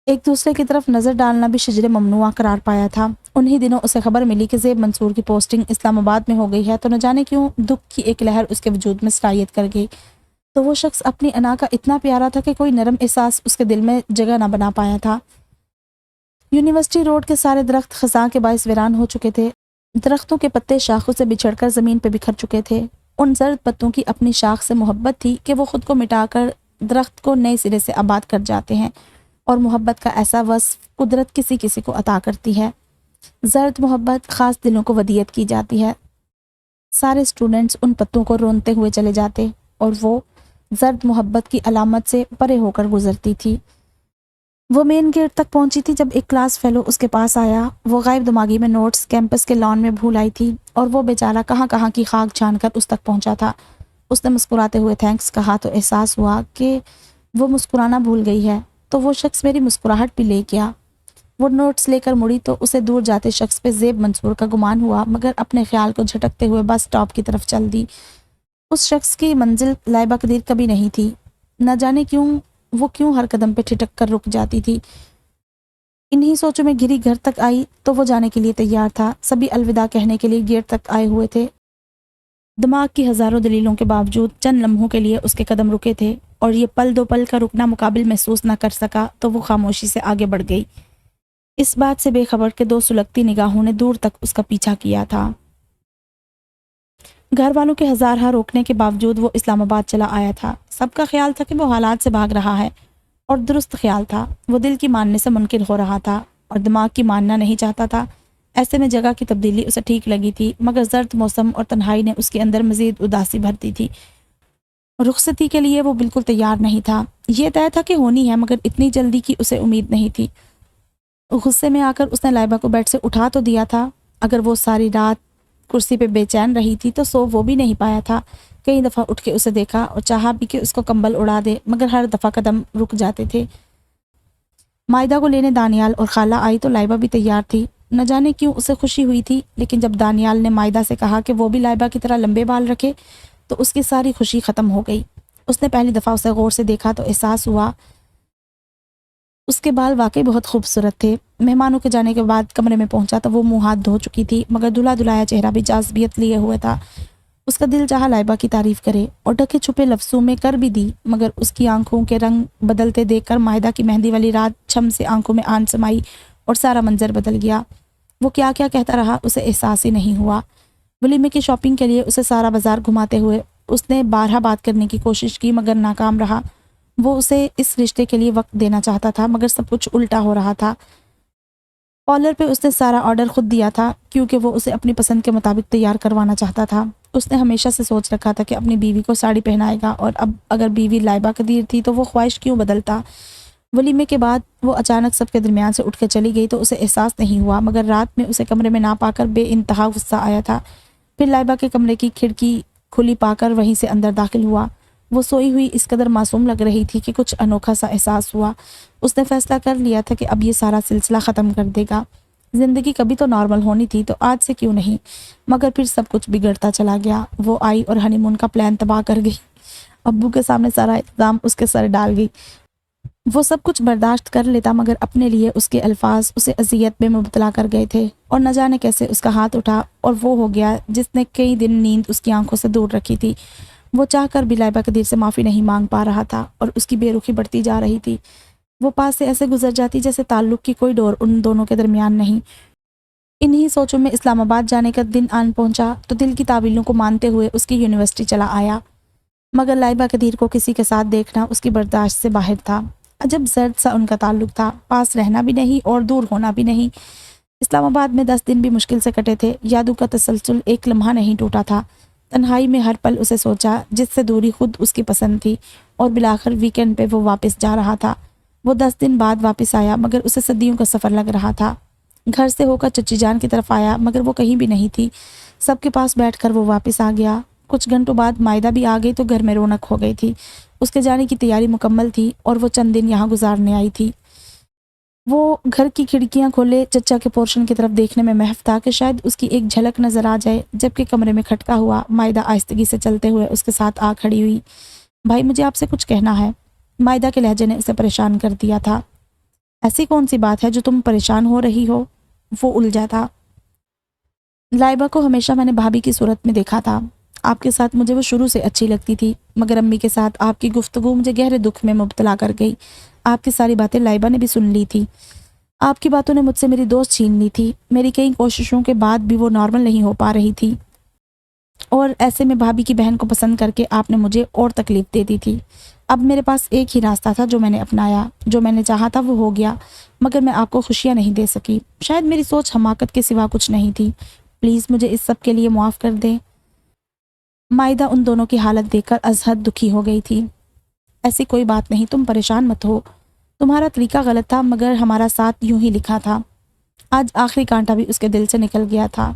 ایک دوسرے کی طرف نظر ڈالنا بھی شجر ممنوعہ قرار پایا تھا۔ انہی دنوں اسے خبر ملی کہ زیب منصور کی پوسٹنگ اسلام آباد میں ہو گئی ہے، تو نہ جانے کیوں دکھ کی ایک لہر اس کے وجود میں سرایت کر گئی۔ تو وہ شخص اپنی انا کا اتنا پیارا تھا کہ کوئی نرم احساس اس کے دل میں جگہ نہ بنا پایا تھا۔ یونیورسٹی روڈ کے سارے درخت خزاں کے باعث ویران ہو چکے تھے۔ درختوں کے پتے شاخوں سے بچھڑ کر زمین پہ بکھر چکے تھے۔ ان زرد پتوں کی اپنی شاخ سے محبت تھی کہ وہ خود کو مٹا کر درخت کو نئے سرے سے آباد کر جاتے ہیں، اور محبت کا ایسا وصف قدرت کسی کسی کو عطا کرتی ہے۔ زرد محبت خاص دلوں کو ودیعت کی جاتی ہے۔ سارے اسٹوڈنٹس ان پتوں کو رونتے ہوئے چلے جاتے اور وہ زرد محبت کی علامت سے پرے ہو کر گزرتی تھی۔ وہ مین گیٹ تک پہنچی تھی جب ایک کلاس فیلو اس کے پاس آیا۔ وہ غائب دماغی میں نوٹس کیمپس کے لان میں بھول آئی تھی اور وہ بیچارہ کہاں کہاں کی خاک چھان کر اس تک پہنچا تھا۔ اس نے مسکراتے ہوئے تھینکس کہا تو احساس ہوا کہ وہ مسکرانا بھول گئی ہے، تو وہ شخص میری مسکراہٹ بھی لے گیا۔ وہ نوٹس لے کر مڑی تو اسے دور جاتے شخص پہ زیب منصور کا گمان ہوا، مگر اپنے خیال کو جھٹکتے ہوئے بس اسٹاپ کی طرف چل دی۔ اس شخص کی منزل لائبہ قدیر کبھی نہیں تھی۔ نہ جانے وہ کیوں ہر قدم پہ ٹھٹک کر رک جاتی تھی۔ انہی سوچوں میں گھری گھر تک آئی تو وہ جانے کے لیے تیار تھا۔ سبھی الوداع کہنے کے لیے گیٹ تک آئے ہوئے تھے۔ دماغ کی ہزاروں دلیلوں کے باوجود چند لمحوں کے لیے اس کے قدم رکے تھے، اور یہ پل دو پل کا رکنا مقابل محسوس نہ کر سکا تو وہ خاموشی سے آگے بڑھ گئی، اس بات سے بے خبر کہ دو سلگتی نگاہوں نے دور تک اس کا پیچھا کیا تھا۔ گھر والوں کے ہزارہ روکنے کے باوجود وہ اسلام آباد چلا آیا تھا۔ سب کا خیال تھا کہ وہ حالات سے بھاگ رہا ہے، اور درست خیال تھا۔ وہ دل کی ماننے سے منکر ہو رہا تھا اور دماغ کی ماننا نہیں چاہتا تھا۔ ایسے میں جگہ کی تبدیلی اسے ٹھیک لگی تھی، مگر زرد موسم اور تنہائی نے اس کے اندر مزید اداسی بھر دی تھی۔ رخصتی کے لیے وہ بالکل تیار نہیں تھا۔ یہ طے تھا کہ ہونی ہے، مگر اتنی جلدی کی اسے امید نہیں تھی۔ غصے میں آ کر اس نے لائبہ کو بیڈ سے اٹھا تو دیا تھا، اگر وہ ساری رات کرسی پہ بے چین رہی تھی تو سو وہ بھی نہیں پایا تھا۔ کئی دفعہ اٹھ کے اسے دیکھا اور چاہا بھی کہ اس کو کمبل اڑا دے، مگر ہر دفعہ قدم رک جاتے تھے۔ مائدہ کو لینے دانیال اور خالہ آئی تو لائبہ بھی تیار تھی۔ نہ جانے کیوں اسے خوشی ہوئی تھی، لیکن جب دانیال نے مائدہ سے کہا کہ وہ بھی لائبہ کی طرح لمبے بال رکھے تو اس کی ساری خوشی ختم ہو گئی۔ اس نے پہلی دفعہ اسے غور سے دیکھا تو احساس ہوا اس کے بال واقعی بہت خوبصورت تھے۔ مہمانوں کے جانے کے بعد کمرے میں پہنچا تو وہ منہ ہاتھ دھو چکی تھی، مگر دھلا دھلایا چہرہ بھی جاذبیت لیے ہوئے تھا۔ اس کا دل چاہا لائبہ کی تعریف کرے اور ڈھکے چھپے لفظوں میں کر بھی دی، مگر اس کی آنکھوں کے رنگ بدلتے دیکھ کر مائدہ کی مہندی والی رات چھم سے آنکھوں میں آن سمائی اور سارا منظر بدل گیا۔ وہ کیا کیا کہتا رہا اسے احساس ہی نہیں ہوا۔ ولیمے کی شاپنگ کے لیے اسے سارا بازار گھماتے ہوئے اس نے بارہا بات کرنے کی کوشش کی، مگر ناکام رہا۔ وہ اسے اس رشتے کے لیے وقت دینا چاہتا تھا، مگر سب کچھ الٹا ہو رہا تھا۔ پارلر پہ اس نے سارا آرڈر خود دیا تھا، کیونکہ وہ اسے اپنی پسند کے مطابق تیار کروانا چاہتا تھا۔ اس نے ہمیشہ سے سوچ رکھا تھا کہ اپنی بیوی کو ساڑی پہنائے گا، اور اب اگر بیوی لائبہ قدیر تھی تو وہ خواہش کیوں بدلتا۔ ولیمے کے بعد وہ اچانک سب کے درمیان سے اٹھ کے چلی گئی تو اسے احساس نہیں ہوا، مگر رات میں اسے کمرے میں نہ پا کر بے انتہا غصہ آیا تھا۔ پھر لائبہ کے کمرے کی کھڑکی کھلی پا کر وہیں سے اندر داخل ہوا۔ وہ سوئی ہوئی اس قدر معصوم لگ رہی تھی کہ کچھ انوکھا سا احساس ہوا۔ اس نے فیصلہ کر لیا تھا کہ اب یہ سارا سلسلہ ختم کر دے گا۔ زندگی کبھی تو نارمل ہونی تھی، تو آج سے کیوں نہیں؟ مگر پھر سب کچھ بگڑتا چلا گیا۔ وہ آئی اور ہنی مون کا پلان تباہ کر گئی۔ ابو کے سامنے سارا الزام اس کے سر ڈال گئی۔ وہ سب کچھ برداشت کر لیتا، مگر اپنے لیے اس کے الفاظ اسے اذیت میں مبتلا کر گئے تھے، اور نہ جانے کیسے اس کا ہاتھ اٹھا اور وہ ہو گیا جس نے کئی دن نیند اس کی آنکھوں سے دور رکھی تھی۔ وہ چاہ کر بھی لائبہ قدیر سے معافی نہیں مانگ پا رہا تھا، اور اس کی بے رخی بڑھتی جا رہی تھی۔ وہ پاس سے ایسے گزر جاتی جیسے تعلق کی کوئی ڈور ان دونوں کے درمیان نہیں۔ انہی سوچوں میں اسلام آباد جانے کا دن آن پہنچا تو دل کی تعویلوں کو مانتے ہوئے اس کی یونیورسٹی چلا آیا، مگر لائبہ قدیر کو کسی کے ساتھ دیکھنا اس کی برداشت سے باہر تھا۔ عجب زرد سا ان کا تعلق تھا، پاس رہنا بھی نہیں اور دور ہونا بھی نہیں۔ اسلام آباد میں 10 دن بھی مشکل سے کٹے تھے، یادوں کا تسلسل ایک لمحہ نہیں ٹوٹا تھا۔ تنہائی میں ہر پل اسے سوچا، جس سے دوری خود اس کی پسند تھی، اور بالآخر ویکینڈ پہ وہ واپس جا رہا تھا۔ وہ 10 دن بعد واپس آیا مگر اسے صدیوں کا سفر لگ رہا تھا۔ گھر سے ہو کر چچی جان کی طرف آیا مگر وہ کہیں بھی نہیں تھی۔ سب کے پاس بیٹھ کر وہ واپس آ گیا۔ کچھ گھنٹوں بعد مائدہ بھی آ گئی تو گھر میں رونق ہو گئی تھی۔ اس کے جانے کی تیاری مکمل تھی اور وہ چند دن یہاں گزارنے آئی تھی۔ وہ گھر کی کھڑکیاں کھولے چچا کے پورشن کی طرف دیکھنے میں محو تھا کہ شاید اس کی ایک جھلک نظر آ جائے، جبکہ کمرے میں کھٹکا ہوا۔ مائدہ آہستگی سے چلتے ہوئے اس کے ساتھ آ کھڑی ہوئی۔ بھائی مجھے آپ سے کچھ کہنا ہے۔ مائدہ کے لہجے نے اسے پریشان کر دیا تھا۔ ایسی کون سی بات ہے جو تم پریشان ہو رہی ہو؟ وہ الجھا تھا۔ لائبہ کو ہمیشہ میں نے بھابھی کی صورت میں دیکھا تھا۔ آپ کے ساتھ مجھے وہ شروع سے اچھی لگتی تھی، مگر امی کے ساتھ آپ کی گفتگو مجھے گہرے دکھ میں مبتلا کر گئی۔ آپ کی ساری باتیں لائبہ نے بھی سن لی تھی۔ آپ کی باتوں نے مجھ سے میری دوست چھین لی تھی۔ میری کئی کوششوں کے بعد بھی وہ نارمل نہیں ہو پا رہی تھی، اور ایسے میں بھابھی کی بہن کو پسند کر کے آپ نے مجھے اور تکلیف دے دی تھی۔ اب میرے پاس ایک ہی راستہ تھا جو میں نے اپنایا۔ جو میں نے چاہا تھا وہ ہو گیا، مگر میں آپ کو خوشیاں نہیں دے سکی۔ شاید میری سوچ حماقت کے سوا کچھ نہیں تھی۔ پلیز مجھے اس سب کے لیے معاف کر دیں۔ مائدہ ان دونوں کی حالت دیکھ کر از حد دکھی ہو گئی تھی۔ ایسی کوئی بات نہیں، تم پریشان مت ہو۔ تمہارا طریقہ غلط تھا مگر ہمارا ساتھ یوں ہی لکھا تھا۔ آج آخری کانٹا بھی اس کے دل سے نکل گیا تھا۔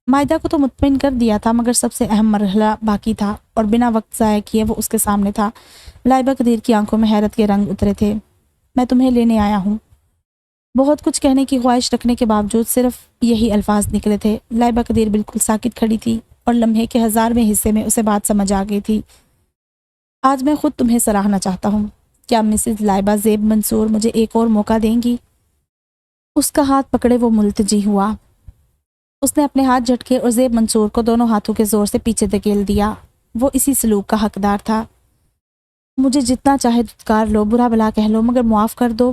مائدہ کو تو مطمئن کر دیا تھا مگر سب سے اہم مرحلہ باقی تھا، اور بنا وقت ضائع کیے وہ اس کے سامنے تھا۔ لائبہ قدیر کی آنکھوں میں حیرت کے رنگ اترے تھے۔ میں تمہیں لینے آیا ہوں۔ بہت کچھ کہنے کی خواہش رکھنے کے باوجود صرف یہی الفاظ نکلے تھے۔ لائبہ قدیر بالکل ساکت کھڑی تھی اور لمحے کے 1000ویں حصے میں اسے بات سمجھ آ گئی تھی۔ آج میں خود تمہیں سراہنا چاہتا ہوں۔ کیا مسز لائبہ زیب منصور مجھے ایک اور موقع دیں گی؟ اس کا ہاتھ پکڑے وہ ملتجی ہوا۔ اس نے اپنے ہاتھ جھٹکے اور زیب منصور کو دونوں ہاتھوں کے زور سے پیچھے دھکیل دیا۔ وہ اسی سلوک کا حقدار تھا۔ مجھے جتنا چاہے دھتکار لو، برا بلا کہہ لو، مگر معاف کر دو۔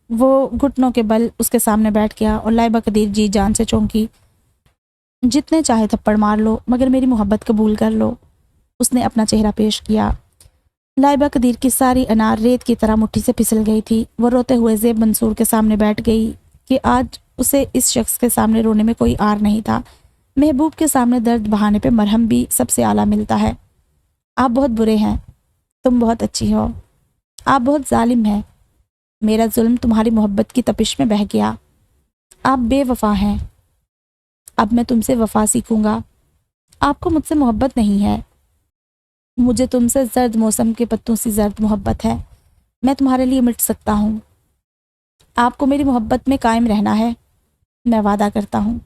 وہ گھٹنوں کے بل اس کے سامنے بیٹھ گیا اور لائبہ قدیر جی جان سے چونکی۔ جتنے چاہے تھپڑ مار لو مگر میری محبت قبول کر لو۔ اس نے اپنا چہرہ پیش کیا۔ لائبہ قدیر کی ساری انار ریت کی طرح مٹھی سے پھسل گئی تھی۔ وہ روتے ہوئے زیب منصور کے سامنے بیٹھ گئی کہ آج اسے اس شخص کے سامنے رونے میں کوئی آر نہیں تھا۔ محبوب کے سامنے درد بہانے پہ مرہم بھی سب سے اعلیٰ ملتا ہے۔ آپ بہت برے ہیں، تم بہت اچھی ہو۔ آپ بہت ظالم ہیں، میرا ظلم تمہاری محبت کی تپش میں بہہ گیا۔ آپ بے وفا ہیں، اب میں تم سے وفا سیکھوں گا۔ آپ کو مجھ سے محبت نہیں ہے، مجھے تم سے زرد موسم کے پتوں سی زرد محبت ہے۔ میں تمہارے لیے مٹ سکتا ہوں۔ آپ کو میری محبت میں قائم رہنا ہے، میں وعدہ کرتا ہوں۔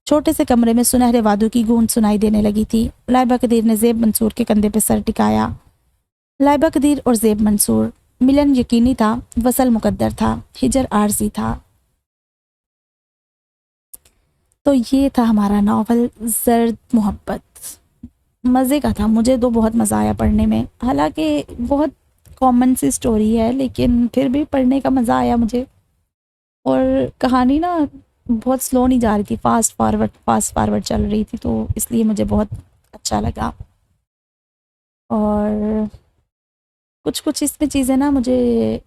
چھوٹے سے کمرے میں سنہرے وعدوں کی گونج سنائی دینے لگی تھی۔ لائبہ قدیر نے زیب منصور کے کندھے پہ سر ٹکایا۔ لائبہ قدیر اور زیب منصور، ملن یقینی تھا، وصل مقدر تھا، ہجر عارضی تھا۔ تو یہ تھا ہمارا ناول زرد محبت۔ مزے کا تھا، مجھے تو بہت مزہ آیا پڑھنے میں۔ حالانکہ بہت کامن سی سٹوری ہے لیکن پھر بھی پڑھنے کا مزہ آیا مجھے۔ اور کہانی نا بہت سلو نہیں جا رہی تھی، فاسٹ فارورڈ چل رہی تھی، تو اس لیے مجھے بہت اچھا لگا۔ اور کچھ اس میں چیزیں نا مجھے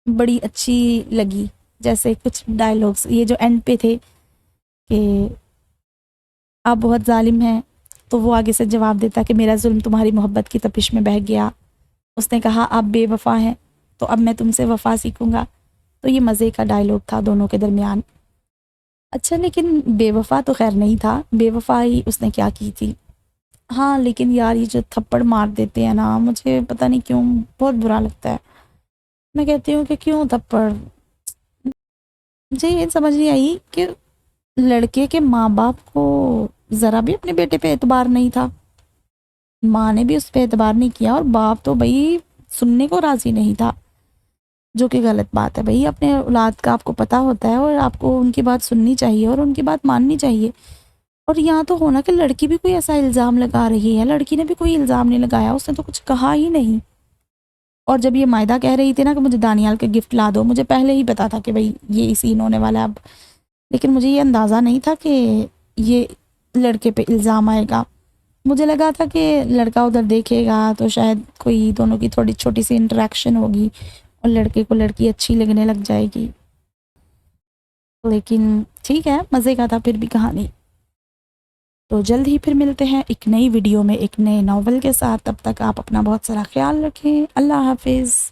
بڑی اچھی لگی، جیسے کچھ ڈائلاگس یہ جو اینڈ پہ تھے کہ آپ بہت ظالم ہیں، تو وہ آگے سے جواب دیتا کہ میرا ظلم تمہاری محبت کی تپش میں بہہ گیا۔ اس نے کہا آپ بے وفا ہیں، تو اب میں تم سے وفا سیکھوں گا۔ تو یہ مزے کا ڈائلاگ تھا دونوں کے درمیان۔ اچھا لیکن بے وفا تو خیر نہیں تھا، بے وفائی اس نے کیا کی تھی؟ ہاں لیکن یار یہ جو تھپڑ مار دیتے ہیں نا، مجھے پتہ نہیں کیوں بہت برا لگتا ہے۔ میں کہتی ہوں کہ کیوں تھپڑ؟ مجھے یہ سمجھ نہیں آئی کہ لڑکے کے ماں باپ کو ذرا بھی اپنے بیٹے پہ اعتبار نہیں تھا، ماں نے بھی اس پہ اعتبار نہیں کیا، اور باپ تو بھائی سننے کو راضی نہیں تھا، جو کہ غلط بات ہے۔ بھائی اپنے اولاد کا آپ کو پتہ ہوتا ہے اور آپ کو ان کی بات سننی چاہیے اور ان کی بات ماننی چاہیے۔ اور یہاں تو ہونا کہ لڑکی بھی کوئی ایسا الزام لگا رہی ہے، لڑکی نے بھی کوئی الزام نہیں لگایا، اس نے تو کچھ کہا ہی نہیں۔ اور جب یہ مائدہ کہہ رہی تھی نا کہ مجھے دانیال کا گفٹ لا دو، مجھے پہلے ہی پتا تھا کہ بھائی یہ سین ہونے والا ہے اب، لیکن مجھے یہ اندازہ نہیں تھا کہ یہ لڑکے پہ الزام آئے گا۔ مجھے لگا تھا کہ لڑکا ادھر دیکھے گا تو شاید کوئی دونوں کی تھوڑی چھوٹی سی انٹریکشن ہوگی اور لڑکے کو لڑکی اچھی لگنے لگ جائے گی، لیکن ٹھیک ہے، مزے کا تھا پھر بھی کہانی۔ تو جلد ہی پھر ملتے ہیں ایک نئی ویڈیو میں ایک نئے ناول کے ساتھ، تب تک آپ اپنا بہت سارا خیال رکھیں۔ اللہ حافظ۔